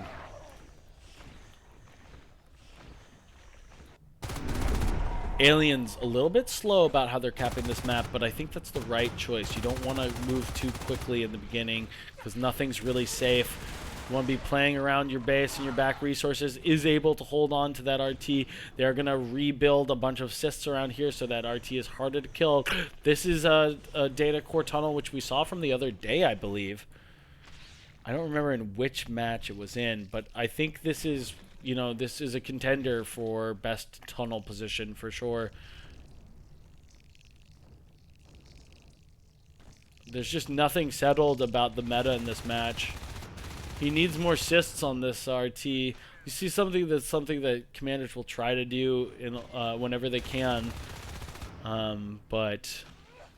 S1: Aliens a little bit slow about how they're capping this map, but I think that's the right choice. You don't want to move too quickly in the beginning because nothing's really safe. You want to be playing around your base, and your back resources is able to hold on to that RT. They're going to rebuild a bunch of cysts around here so that RT is harder to kill. This is a data core tunnel, which we saw from the other day, I believe. I don't remember in which match it was in, but I think this is, you know, this is a contender for best tunnel position for sure. There's just nothing settled about the meta in this match. He needs more cysts on this RT. You see something that commanders will try to do in whenever they can, but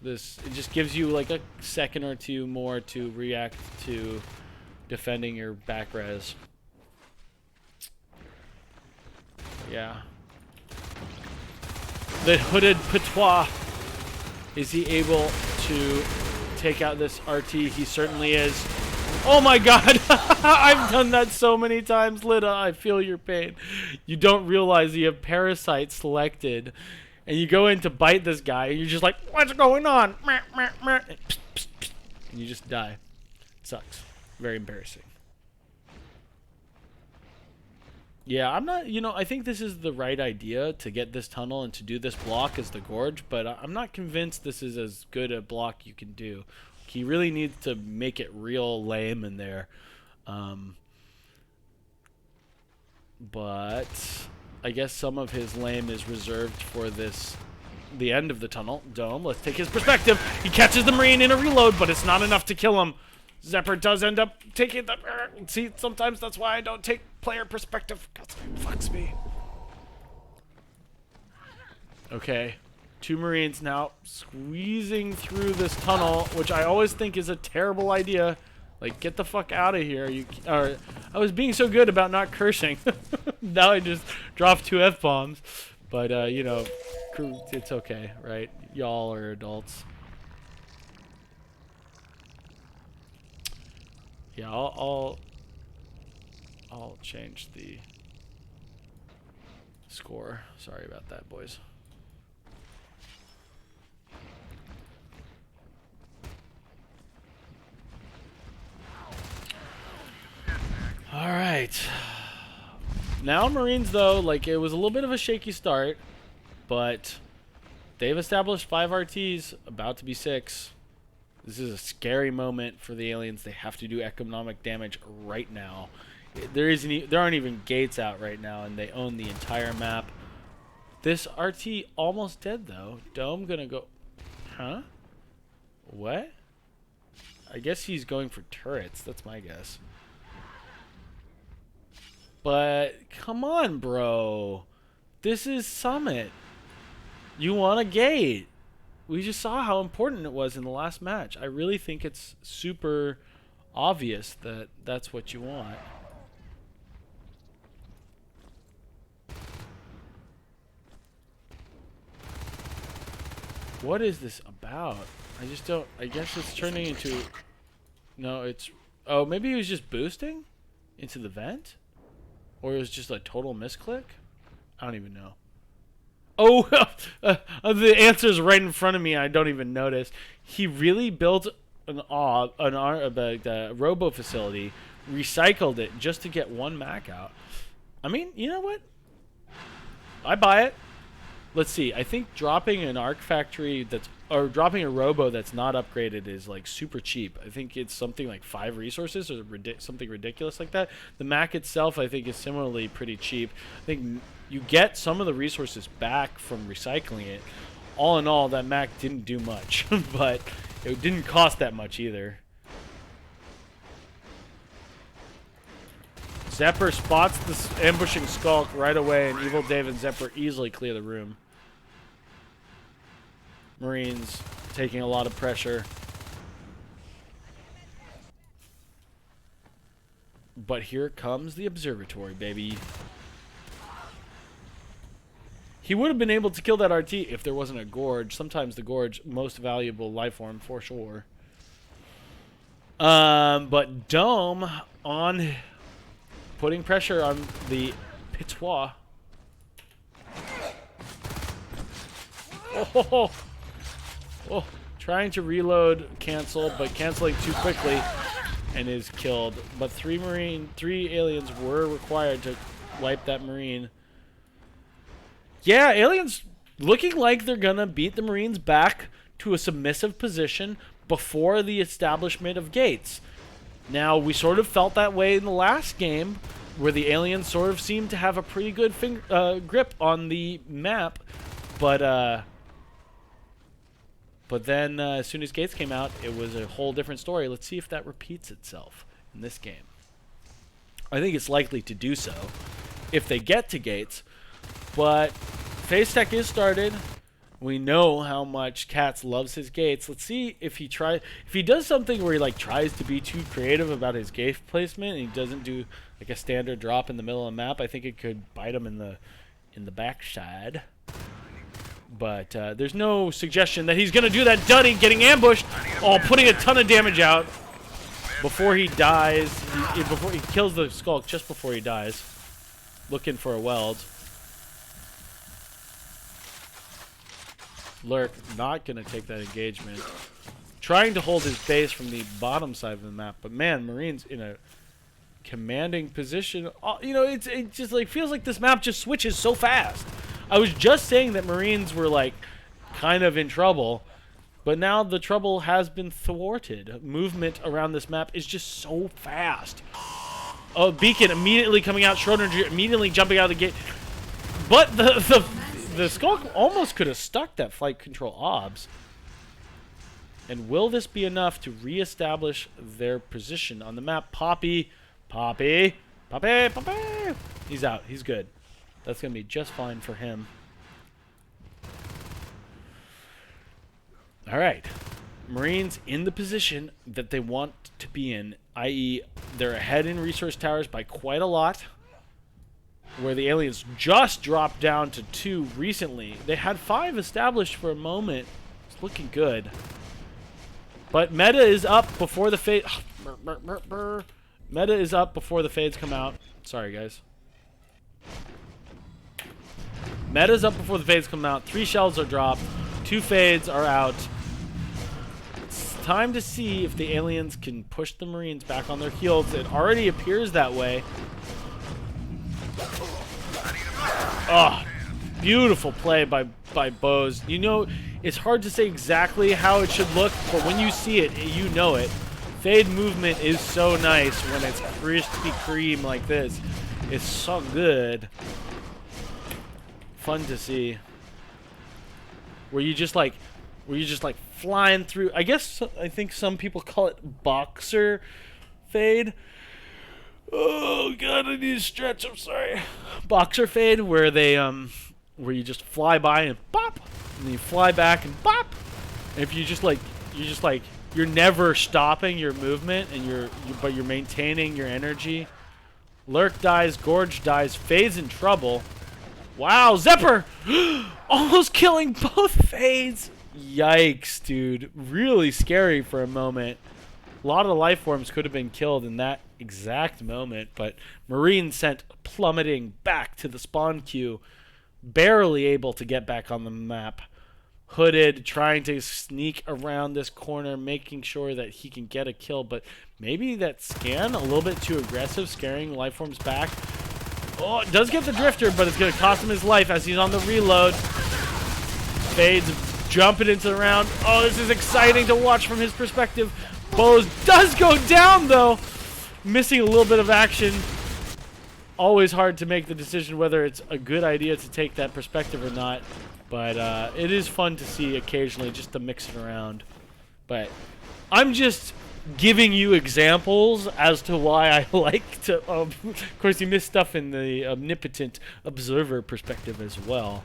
S1: it just gives you like a second or two more to react to defending your back res. Yeah. The hooded Patois. Is he able to take out this RT? He certainly is. Oh my god! I've done that so many times, Lida. I feel your pain. You don't realize you have Parasite selected, and you go in to bite this guy, and you're just like, what's going on? And you just die. It sucks. Very embarrassing. Yeah, I'm not, you know, I think this is the right idea to get this tunnel and to do this block as the Gorge, but I'm not convinced this is as good a block you can do. He really needs to make it real lame in there. But I guess some of his lame is reserved for the end of the tunnel. Dome, let's take his perspective. He catches the Marine in a reload, but it's not enough to kill him. Zephyr does end up taking the... See, sometimes that's why I don't take player perspective, because it fucks me. Okay. 2 Marines now squeezing through this tunnel, which I always think is a terrible idea. Like, get the fuck out of here. I was being so good about not cursing. Now I just dropped 2 F-bombs. But, you know, it's okay, right? Y'all are adults. Yeah, I'll change the score. Sorry about that, boys. All right. Now Marines, though, like, it was a little bit of a shaky start, but they've established 5 RTs, about to be 6. This is a scary moment for the aliens. They have to do economic damage right now. There aren't even gates out right now, and they own the entire map. This RT almost dead, though. Dome gonna go... Huh? What? I guess he's going for turrets. That's my guess. But, come on, bro. This is Summit. You want a gate. We just saw how important it was in the last match. I really think it's super obvious that that's what you want. What is this about? I just don't... I guess it's turning into... No, it's... Oh, maybe he was just boosting into the vent? Or it was just a total misclick? I don't even know. Oh, the answer's right in front of me. I don't even notice. He really built a robo facility, recycled it just to get 1 Mac out. I mean, you know what? I buy it. Let's see. I think dropping an arc factory that's or dropping a robo that's not upgraded is like super cheap. I think it's something like 5 resources or something ridiculous like that. The Mac itself, I think, is similarly pretty cheap. I think you get some of the resources back from recycling it. All in all, that Mac didn't do much, but it didn't cost that much either. Zepper spots this ambushing Skulk right away, and Evil Dave and Zepper easily clear the room. Marines taking a lot of pressure. But here comes the observatory, baby. He would have been able to kill that RT if there wasn't a Gorge. Sometimes the Gorge, most valuable life form for sure. But Dome on putting pressure on the Pitois. Oh, trying to reload, cancel, but canceling too quickly, and is killed. But 3 aliens were required to wipe that Marine. Yeah, aliens looking like they're gonna beat the Marines back to a submissive position before the establishment of gates. Now, we sort of felt that way in the last game, where the aliens sort of seemed to have a pretty good grip on the map, but then as soon as gates came out, it was a whole different story. Let's see if that repeats itself in this game. I think it's likely to do so if they get to gates, but Phase Tech is started. We know how much Katz loves his gates. Let's see if he does something where he like tries to be too creative about his gate placement and he doesn't do like a standard drop in the middle of the map. I think it could bite him in the backside. But there's no suggestion that he's going to do that. Duddy getting ambushed. Oh, putting a ton of damage out before he dies. Before he kills the Skulk, just before he dies. Looking for a weld. Lurk not going to take that engagement. Trying to hold his base from the bottom side of the map. But man, Marines in a commanding position. You know, it just like feels like this map just switches so fast. I was just saying that Marines were like kind of in trouble, but now the trouble has been thwarted. Movement around this map is just so fast. Oh, Beacon immediately coming out, Schrodinger immediately jumping out of the gate. But the Skulk almost could have stuck that flight control obs. And will this be enough to reestablish their position on the map? Poppy. He's out. He's good. That's going to be just fine for him. All right. Marines in the position that they want to be in, i.e. they're ahead in resource towers by quite a lot, where the aliens just dropped down to 2 recently. They had 5 established for a moment. It's looking good. But meta is up before the fade. Meta is up before the fades come out. Sorry, guys. Meta's up before the fades come out. 3 shells are dropped. 2 fades are out. It's time to see if the aliens can push the Marines back on their heels. It already appears that way. Oh, beautiful play by Bose. You know, it's hard to say exactly how it should look, but when you see it, you know it. Fade movement is so nice when it's crispy cream like this. It's so good. Fun to see. Where you just like flying through. I think some people call it boxer fade. Oh god, I need to stretch. I'm sorry. Boxer fade, where they where you just fly by and pop, and then you fly back and pop. And if you're never stopping your movement, and but you're maintaining your energy. Lurk dies, Gorge dies, Fade's in trouble. Wow, Zepper! Almost killing both Fades. Yikes, dude. Really scary for a moment. A lot of life forms could have been killed in that exact moment, but Marine sent plummeting back to the spawn queue, barely able to get back on the map. Hooded, trying to sneak around this corner, making sure that he can get a kill, but maybe that scan a little bit too aggressive, scaring life forms back. Oh, it does get the Drifter, but it's going to cost him his life as he's on the reload. Fades jumping into the round. Oh, this is exciting to watch from his perspective. Bose does go down, though. Missing a little bit of action. Always hard to make the decision whether it's a good idea to take that perspective or not. But it is fun to see occasionally just to mix it around. But I'm just giving you examples as to why I like to... of course, you missed stuff in the omnipotent observer perspective as well.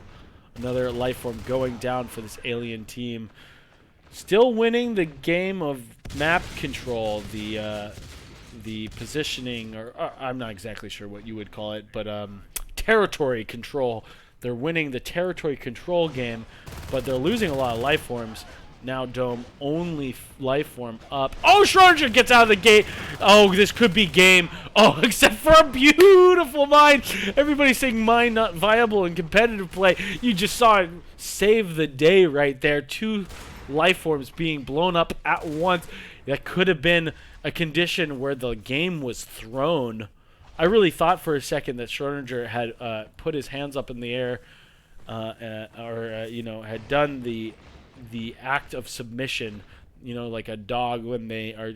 S1: Another life form going down for this alien team. Still winning the game of map control, the positioning, or I'm not exactly sure what you would call it, but territory control. They're winning the territory control game, but they're losing a lot of life forms. Now Dome only life form up. Oh, Schrodinger gets out of the gate. Oh, this could be game. Oh, except for a beautiful mine. Everybody's saying mine not viable in competitive play. You just saw it save the day right there. 2 life forms being blown up at once. That could have been a condition where the game was thrown. I really thought for a second that Schrodinger had put his hands up in the air, you know, had done the act of submission, you know, like a dog when they are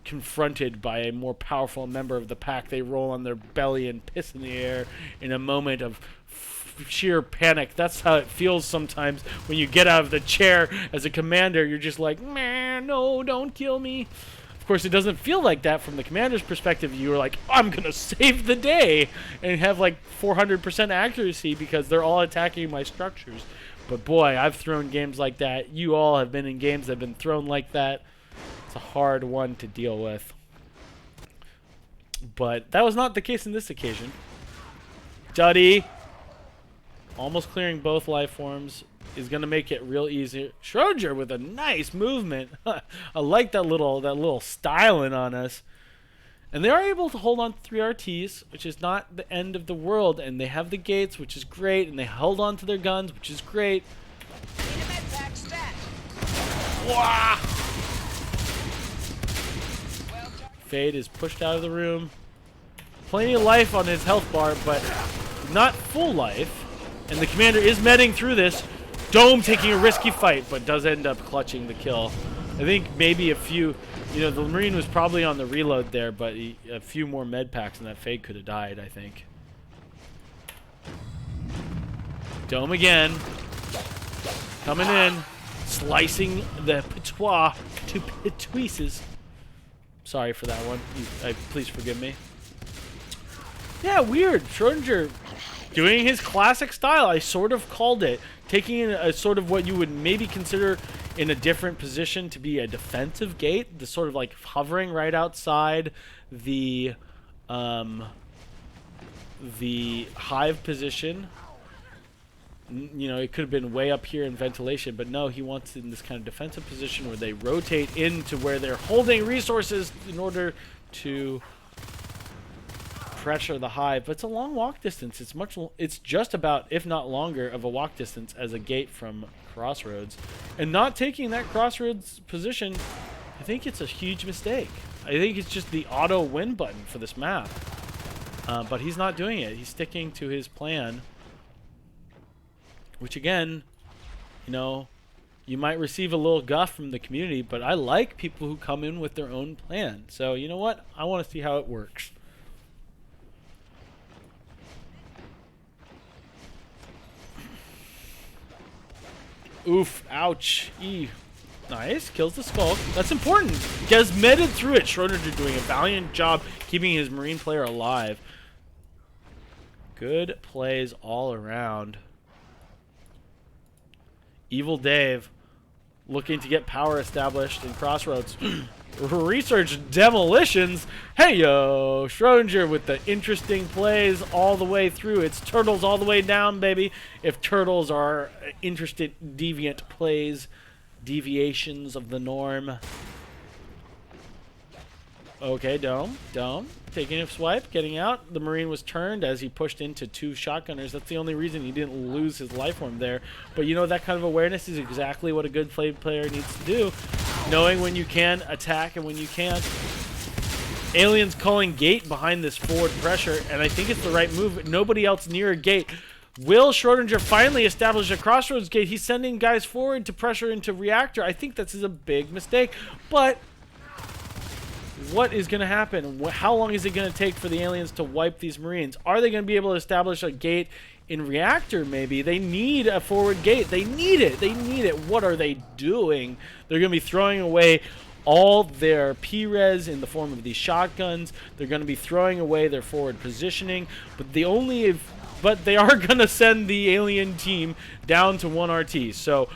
S1: confronted by a more powerful member of the pack. They roll on their belly and piss in the air in a moment of sheer panic. That's how it feels sometimes when you get out of the chair as a commander. You're just like, man, no, don't kill me. Of course, it doesn't feel like that from the commander's perspective. You were like, I'm going to save the day and have like 400% accuracy because they're all attacking my structures. But boy, I've thrown games like that. You all have been in games that have been thrown like that. It's a hard one to deal with. But that was not the case in this occasion. Duddy, almost clearing both life forms, is going to make it real easy. Schrodinger with a nice movement. I like that little styling on us. And they are able to hold on to 3 RTs, which is not the end of the world. And they have the gates, which is great. And they held on to their guns, which is great. Wow. Fade is pushed out of the room. Plenty of life on his health bar, but not full life. And the commander is medding through this. Dome taking a risky fight, but does end up clutching the kill. I think maybe a few... You know, the Marine was probably on the reload there, but a few more med packs and that Fade could have died, I think. Dome again. Coming in. Slicing the patois to pieces. Sorry for that one. Please forgive me. Yeah, weird. Schrodinger doing his classic style. I sort of called it. Taking in a sort of what you would maybe consider in a different position to be a defensive gate, the sort of like hovering right outside the hive position. You know, it could have been way up here in ventilation, but no, he wants it in this kind of defensive position where they rotate into where they're holding resources in order to pressure the hive. But it's a long walk distance. It's just about, if not longer, of a walk distance as a gate from Crossroads. And not taking that Crossroads position, I think it's a huge mistake. I think it's just the auto win button for this map. But he's not doing it. He's sticking to his plan. Which again, you know, you might receive a little guff from the community, but I like people who come in with their own plan. So you know what? I want to see how it works. Oof, ouch, nice, kills the Skulk. That's important. Gets meted through it. Schrodinger doing a valiant job keeping his Marine player alive. Good plays all around. Evil Dave looking to get power established in Crossroads. Research demolitions. Hey yo, Schrodinger with the interesting plays all the way through. It's turtles all the way down, baby. If turtles are interested deviant plays, deviations of the norm. Okay, Dome taking a swipe, getting out. The Marine was turned as he pushed into 2 shotgunners. That's the only reason he didn't lose his life form there. But you know, that kind of awareness is exactly what a good player needs to do. Knowing when you can attack and when you can't. Aliens calling gate behind this forward pressure, and I think it's the right move. Nobody else near a gate. Will Schrodinger finally establish a crossroads gate? He's sending guys forward to pressure into reactor. I think this is a big mistake, but what is going to happen? How long is it going to take for the aliens to wipe these Marines? Are they going to be able to establish a gate in reactor? Maybe they need a forward gate. They need it. They need it. What are they doing? They're going to be throwing away all their P-res in the form of these shotguns. They're going to be throwing away their forward positioning, but they are going to send the alien team down to 1 RT. So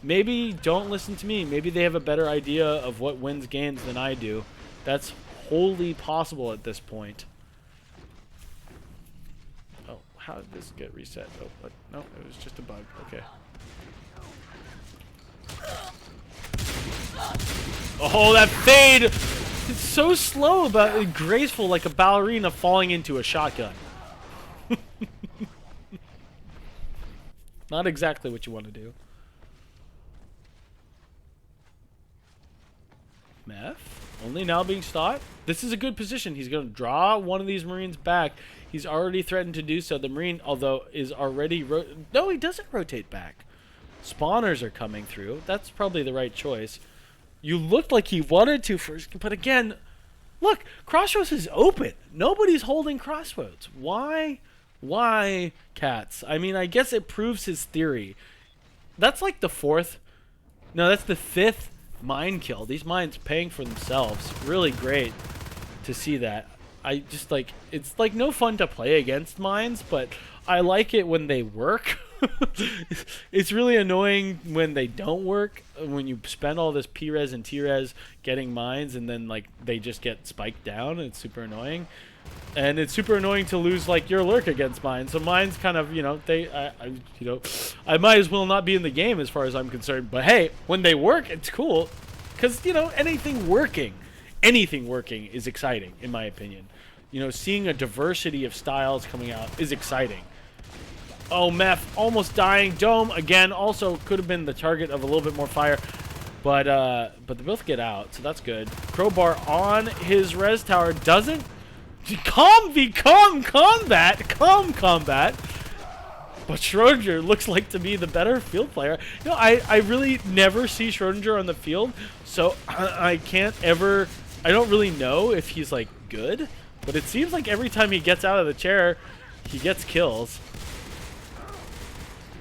S1: maybe don't listen to me. Maybe they have a better idea of what wins games than I do. That's wholly possible at this point. Oh, how did this get reset? Oh, what? No, it was just a bug. Okay. Oh, that fade! It's so slow, but graceful, like a ballerina falling into a shotgun. Not exactly what you want to do. Meth, only now being stopped. This is a good position. He's going to draw one of these Marines back. He's already threatened to do so. The Marine, although, is already... No, he doesn't rotate back. Spawners are coming through. That's probably the right choice. You looked like he wanted to first, but again, look, Crossroads is open. Nobody's holding Crossroads. Why? Why, cats? I mean, I guess it proves his theory. That's like the that's the 5th mine kill. These mines paying for themselves. Really great to see that. I just like, it's like no fun to play against mines, but I like it when they work. It's really annoying when they don't work, when you spend all this P-res and T-res getting mines and then like they just get spiked down. It's super annoying. And it's super annoying to lose like your lurk against mines. So mines kind of, you know, I might as well not be in the game as far as I'm concerned. But hey, when they work, it's cool. Because, you know, anything working is exciting, in my opinion. You know, seeing a diversity of styles coming out is exciting. Oh, Meth almost dying. Dome, again, also could have been the target of a little bit more fire. But they both get out, so that's good. Crowbar on his res tower doesn't... Calm combat. But Schrodinger looks like to be the better field player. You know, I really never see Schrodinger on the field, so I don't really know if he's, like, good. But it seems like every time he gets out of the chair, he gets kills.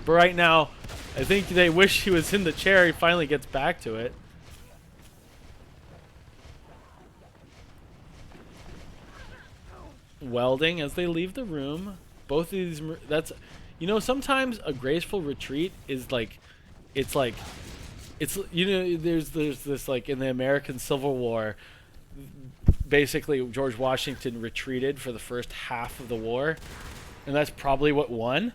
S1: But right now, I think they wish he was in the chair. He finally gets back to it. Welding as they leave the room. Both of these, that's, you know, sometimes a graceful retreat is like, it's you know, there's this, like, in the American Civil War, basically George Washington retreated for the first half of the war, and that's probably what won.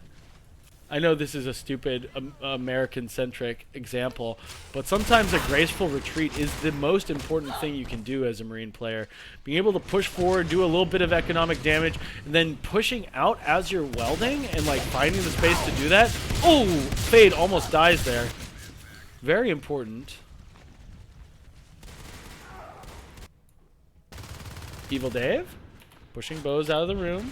S1: I know this is a stupid American-centric example, but sometimes a graceful retreat is the most important thing you can do as a Marine player. Being able to push forward, do a little bit of economic damage, and then pushing out as you're welding and like finding the space to do that. Oh, Fade almost dies there. Very important. Evil Dave pushing bows out of the room.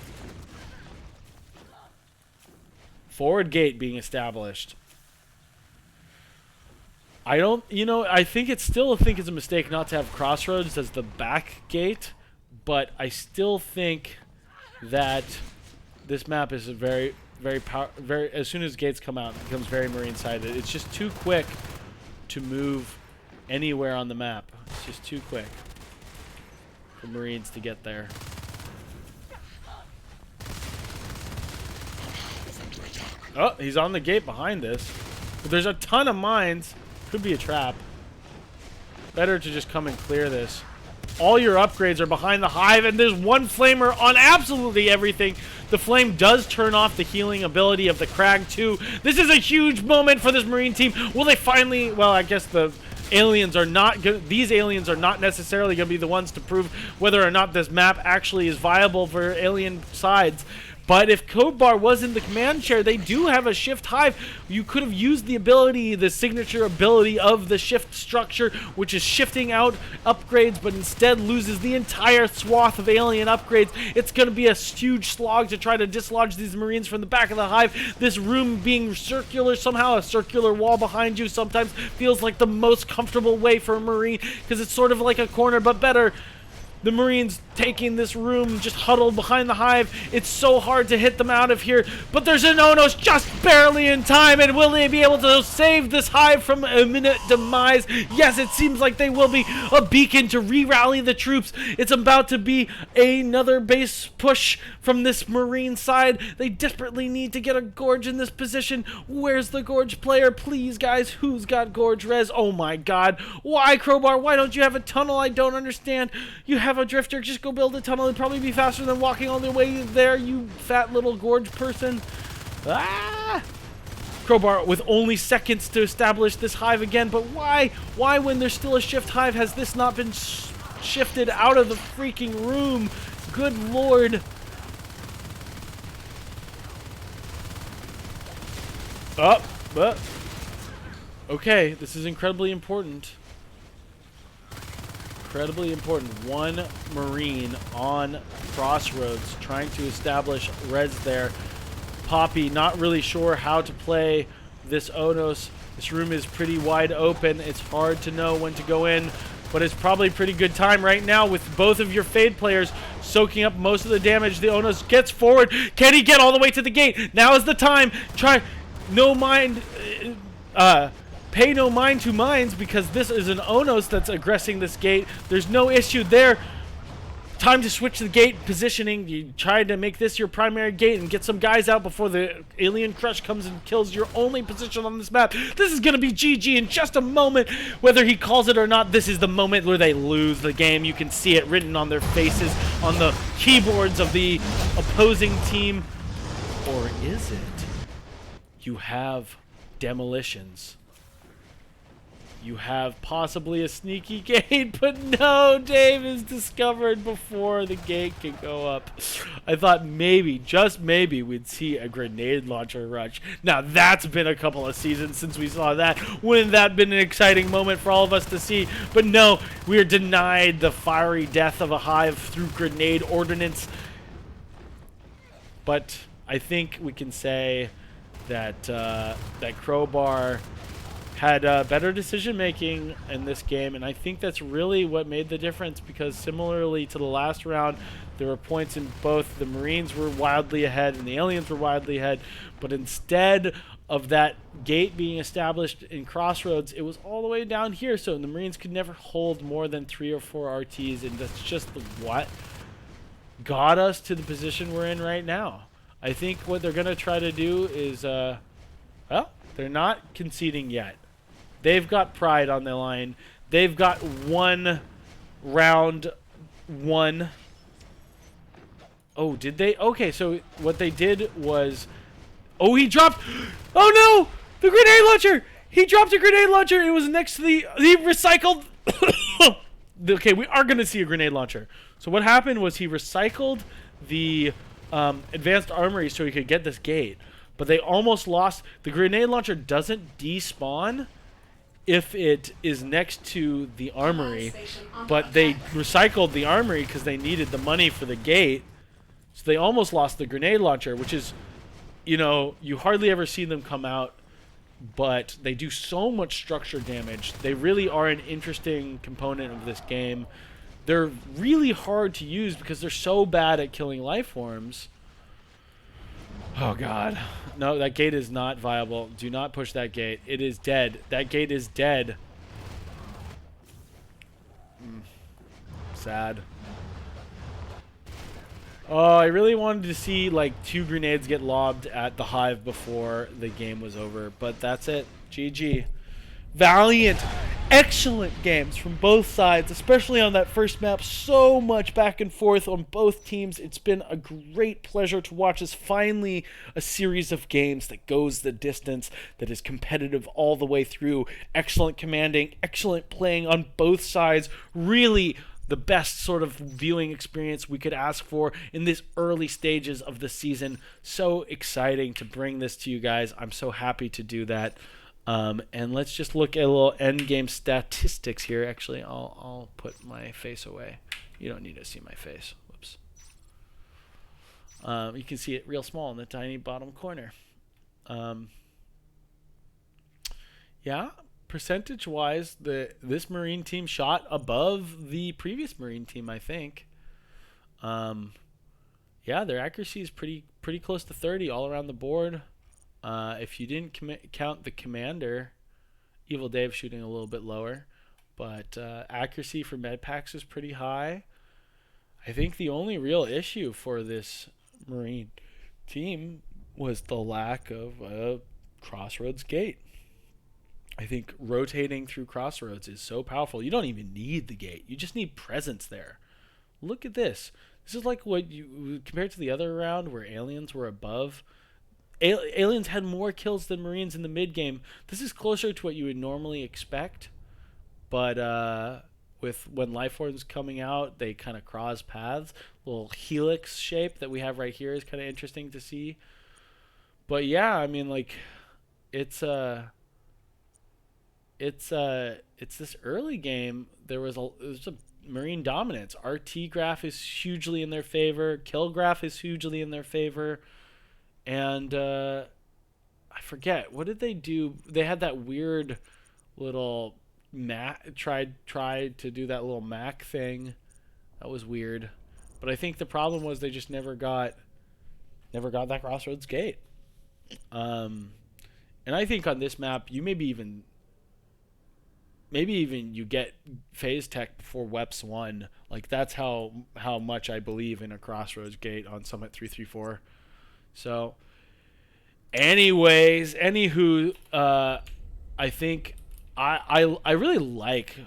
S1: Forward gate being established. I think it's a mistake not to have Crossroads as the back gate, but I still think that this map is a very as soon as gates come out, it becomes very Marine-sided. It's just too quick to move anywhere on the map. It's just too quick for Marines to get there. Oh, he's on the gate behind this. But there's a ton of mines. Could be a trap. Better to just come and clear this. All your upgrades are behind the hive, and there's one flamer on absolutely everything. The flame does turn off the healing ability of the Crag too. This is a huge moment for this Marine team. Will they finally... Well, I guess the aliens are not... These aliens are not necessarily going to be the ones to prove whether or not this map actually is viable for alien sides. But if Codebar was in the command chair, they do have a shift hive. You could have used the ability, the signature ability of the shift structure, which is shifting out upgrades, but instead loses the entire swath of alien upgrades. It's going to be a huge slog to try to dislodge these Marines from the back of the hive. This room being circular, somehow a circular wall behind you sometimes feels like the most comfortable way for a Marine, because it's sort of like a corner, but better. The Marines taking this room, just huddled behind the hive. It's so hard to hit them out of here, but there's an Onos just barely in time, and will they be able to save this hive from imminent demise? Yes, it seems like they will be. A beacon to re-rally the troops. It's about to be another base push from this Marine side. They desperately need to get a Gorge in this position. Where's the Gorge player? Please, guys, who's got Gorge res? Oh my god. Why, Crowbar? Why don't you have a tunnel? I don't understand. You have a drifter, just go build a tunnel. It'd probably be faster than walking all the way there, you fat little Gorge person. Ah! Crowbar with only seconds to establish this hive again, but why? Why, when there's still a shift hive, has this not been shifted out of the freaking room? Good lord. Okay, this is incredibly important. Incredibly important. One Marine on Crossroads trying to establish res there. Poppy not really sure how to play this Onos. This room is pretty wide open. It's hard to know when to go in, but it's probably a pretty good time right now with both of your Fade players soaking up most of the damage. The Onos gets forward. Can he get all the way to the gate? Now is the time. Pay no mind to mines, because this is an Onos that's aggressing this gate. There's no issue there. Time to switch the gate positioning. You try to make this your primary gate and get some guys out before the alien crush comes and kills your only position on this map. This is going to be GG in just a moment. Whether he calls it or not, this is the moment where they lose the game. You can see it written on their faces, on the keyboards of the opposing team. Or is it? You have demolitions. You have possibly a sneaky gate, but no, Dave is discovered before the gate can go up. I thought maybe, just maybe, we'd see a grenade launcher rush. Now, that's been a couple of seasons since we saw that. Wouldn't that been an exciting moment for all of us to see? But no, we are denied the fiery death of a hive through grenade ordnance. But I think we can say that that Crowbar had better decision-making in this game, and I think that's really what made the difference, because similarly to the last round, there were points in both the Marines were wildly ahead and the aliens were wildly ahead, but instead of that gate being established in Crossroads, it was all the way down here, so the Marines could never hold more than 3 or 4 RTs, and that's just what got us to the position we're in right now. I think what they're going to try to do is, well, they're not conceding yet. They've got pride on the line. They've got one round one. Oh, did they? Okay, so what they did was... Oh, he dropped... Oh, no! The grenade launcher! He dropped a grenade launcher. It was next to the... He recycled... Okay, we are going to see a grenade launcher. So what happened was he recycled the advanced armory so he could get this gate. But they almost lost... The grenade launcher doesn't despawn if it is next to the armory, but they recycled the armory because they needed the money for the gate, so they almost lost the grenade launcher, which is, you know, you hardly ever see them come out, but they do so much structure damage. They really are an interesting component of this game. They're really hard to use because they're so bad at killing life forms. Oh god. No, that gate is not viable. Do not push that gate. It is dead. That gate is dead. Sad. Oh, I really wanted to see like 2 grenades get lobbed at the hive before the game was over, but that's it. GG. Valiant, excellent games from both sides, especially on that first map. So much back and forth on both teams. It's been a great pleasure to watch this finally a series of games that goes the distance, that is competitive all the way through. Excellent commanding, excellent playing on both sides. Really the best sort of viewing experience we could ask for in this early stages of the season. So exciting to bring this to you guys. I'm so happy to do that. And let's just look at a little end game statistics here. Actually, I'll put my face away. You don't need to see my face. Whoops. You can see it real small in the tiny bottom corner. Yeah, percentage-wise, this Marine team shot above the previous Marine team, I think. Yeah, their accuracy is pretty close to 30 all around the board. If you didn't count the commander, Evil Dave shooting a little bit lower, but accuracy for med packs is pretty high. I think the only real issue for this Marine team was the lack of a crossroads gate. I think rotating through crossroads is so powerful. You don't even need the gate. You just need presence there. Look at this. This is like what you compared to the other round where aliens were above. Aliens had more kills than Marines in the mid game. This is closer to what you would normally expect, but with when Lifeform's coming out, they kind of cross paths. Little helix shape that we have right here is kind of interesting to see. But yeah, I mean, like, it's this early game. There was a Marine dominance. RT graph is hugely in their favor. Kill graph is hugely in their favor. And I forget, what did they do? They had that weird little tried to do that little Mac thing. That was weird. But I think the problem was they just never got that crossroads gate. And I think on this map you maybe even you get phase tech before Weps 1. Like, that's how much I believe in a crossroads gate on Summit 334. So, anyways, anywho, I think I really like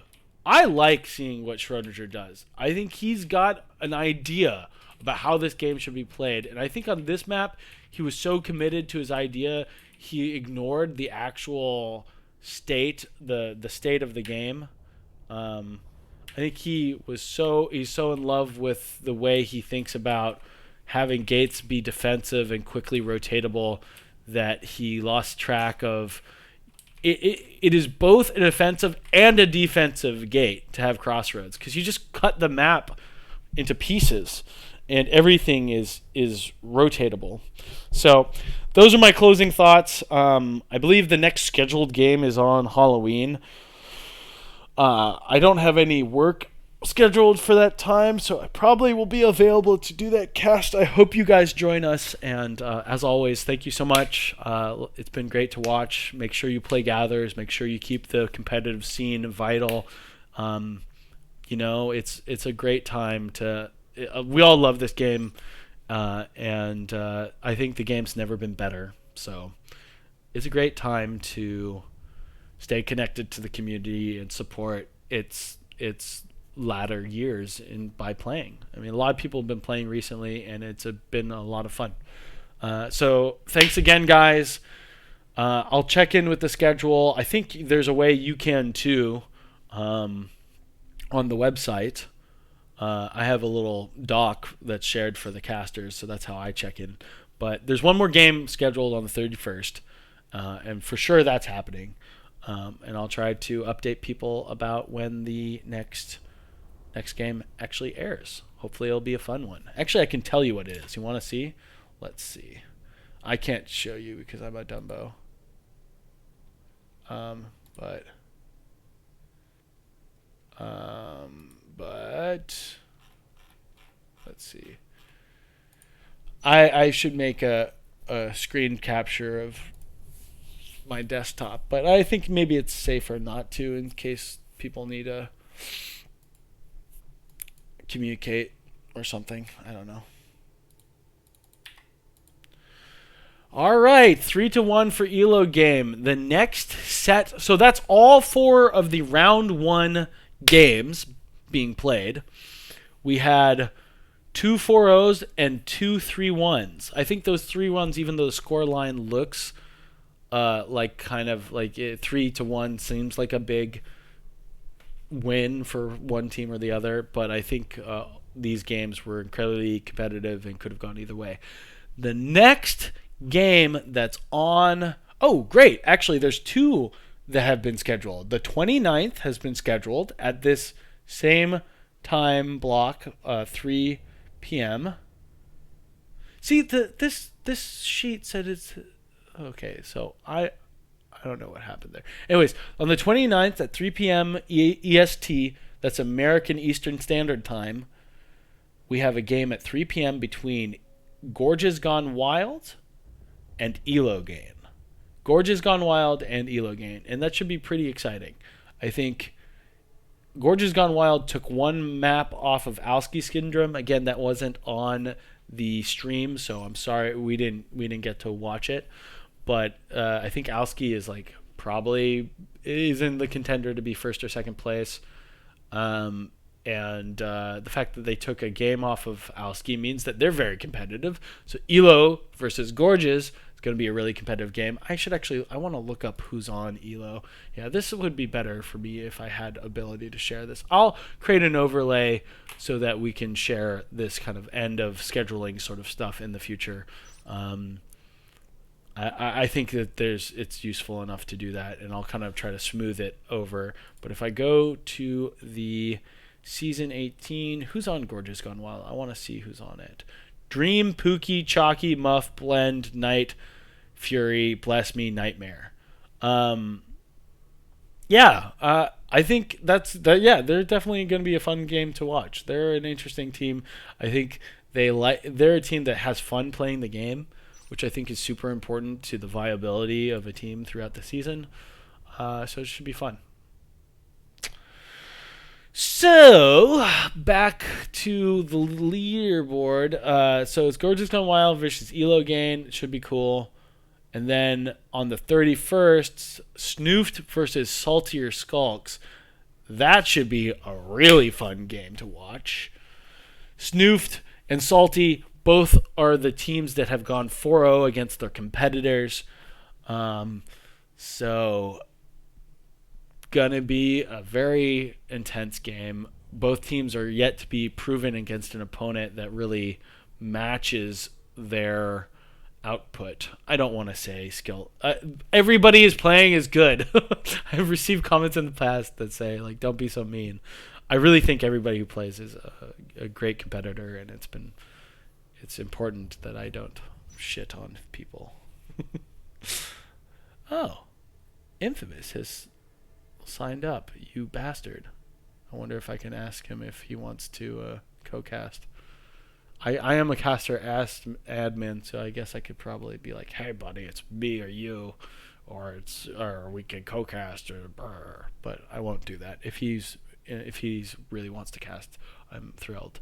S1: seeing what Schrodinger does. I think he's got an idea about how this game should be played, and I think on this map he was so committed to his idea he ignored the actual state, the state of the game. I think he's so in love with the way he thinks about having gates be defensive and quickly rotatable that he lost track of. It is both an offensive and a defensive gate to have crossroads, because you just cut the map into pieces and everything is rotatable. So those are my closing thoughts. I believe the next scheduled game is on Halloween. I don't have any work scheduled for that time, so I probably will be available to do that cast. I hope you guys join us, and as always, thank you so much. It's been great to watch. Make sure you play gathers. Make sure you keep the competitive scene vital. It's a great time to. We all love this game, and I think the game's never been better. So it's a great time to stay connected to the community and support its latter years by playing. I mean, a lot of people have been playing recently, and it's been a lot of fun. So thanks again, guys. I'll check in with the schedule. I think there's a way you can too, on the website. I have a little doc that's shared for the casters, so that's how I check in. But there's one more game scheduled on the 31st, and for sure that's happening. And I'll try to update people about when the next game actually airs. Hopefully it'll be a fun one. Actually, I can tell you what it is. You want to see? Let's see. I can't show you because I'm a Dumbo. But let's see. I should make a screen capture of my desktop, but I think maybe it's safer not to, in case people need to communicate or something. I don't know. All right, 3-1 for ELO game. The next set, so that's all 4 of the round 1 games being played. We had 2 4-0s and 2 3-1s. I think those 3-1s, even though the score line looks like kind of like 3-1 seems like a big win for one team or the other, but I think these games were incredibly competitive and could have gone either way. The next game that's on. Oh, great. Actually, there's two that have been scheduled. The 29th has been scheduled at this same time block, 3 p.m. See, this sheet said it's okay. So I don't know what happened there. Anyways, on the 29th at 3 p.m. EST, that's American Eastern Standard Time, we have a game at 3 p.m. between Gorges Gone Wild and Elo Gain. Gorges Gone Wild and Elo Gain. And that should be pretty exciting. I think Gorges Gone Wild took one map off of Alski Skindrum. Again, that wasn't on the stream, so I'm sorry we didn't get to watch it. But I think Alski is like probably is in the contender to be first or second place. And the fact that they took a game off of Alski means that they're very competitive. So Elo versus Gorges is going to be a really competitive game. I want to look up who's on Elo. Yeah, this would be better for me if I had ability to share this. I'll create an overlay so that we can share this kind of end of scheduling sort of stuff in the future. I think that it's useful enough to do that, and I'll kind of try to smooth it over. But if I go to the Season 18, who's on Gorgeous Gone Wild? I want to see who's on it. Dream, Pookie, Chalky, Muff, Blend, Night, Fury, Bless Me, Nightmare. I think yeah, they're definitely going to be a fun game to watch. They're an interesting team. I think they're a team that has fun playing the game, which I think is super important to the viability of a team throughout the season. So it should be fun. So, back to the leaderboard. So it's Gorgeous Gone Wild versus Elo Gain. It should be cool. And then on the 31st, Snoofed versus Saltier Skulks. That should be a really fun game to watch. Snoofed and Salty both are the teams that have gone 4-0 against their competitors. So, gonna be a very intense game. Both teams are yet to be proven against an opponent that really matches their output. I don't want to say skill. Everybody is playing is good. I've received comments in the past that say, like, don't be so mean. I really think everybody who plays is a great competitor, and it's important that I don't shit on people. Oh, Infamous has signed up, you bastard. I wonder if I can ask him if he wants to co-cast. I am a caster admin, so I guess I could probably be like, hey buddy, it's me or you, or we can co-cast or but I won't do that. If he's really wants to cast, I'm thrilled.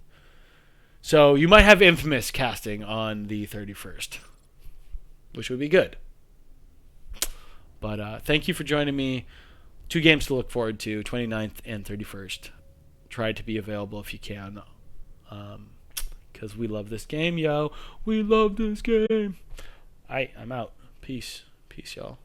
S1: So you might have Infamous casting on the 31st, which would be good. But thank you for joining me. 2 games to look forward to, 29th and 31st. Try to be available if you can. Because we love this game, yo. We love this game. I'm out. Peace. Peace, y'all.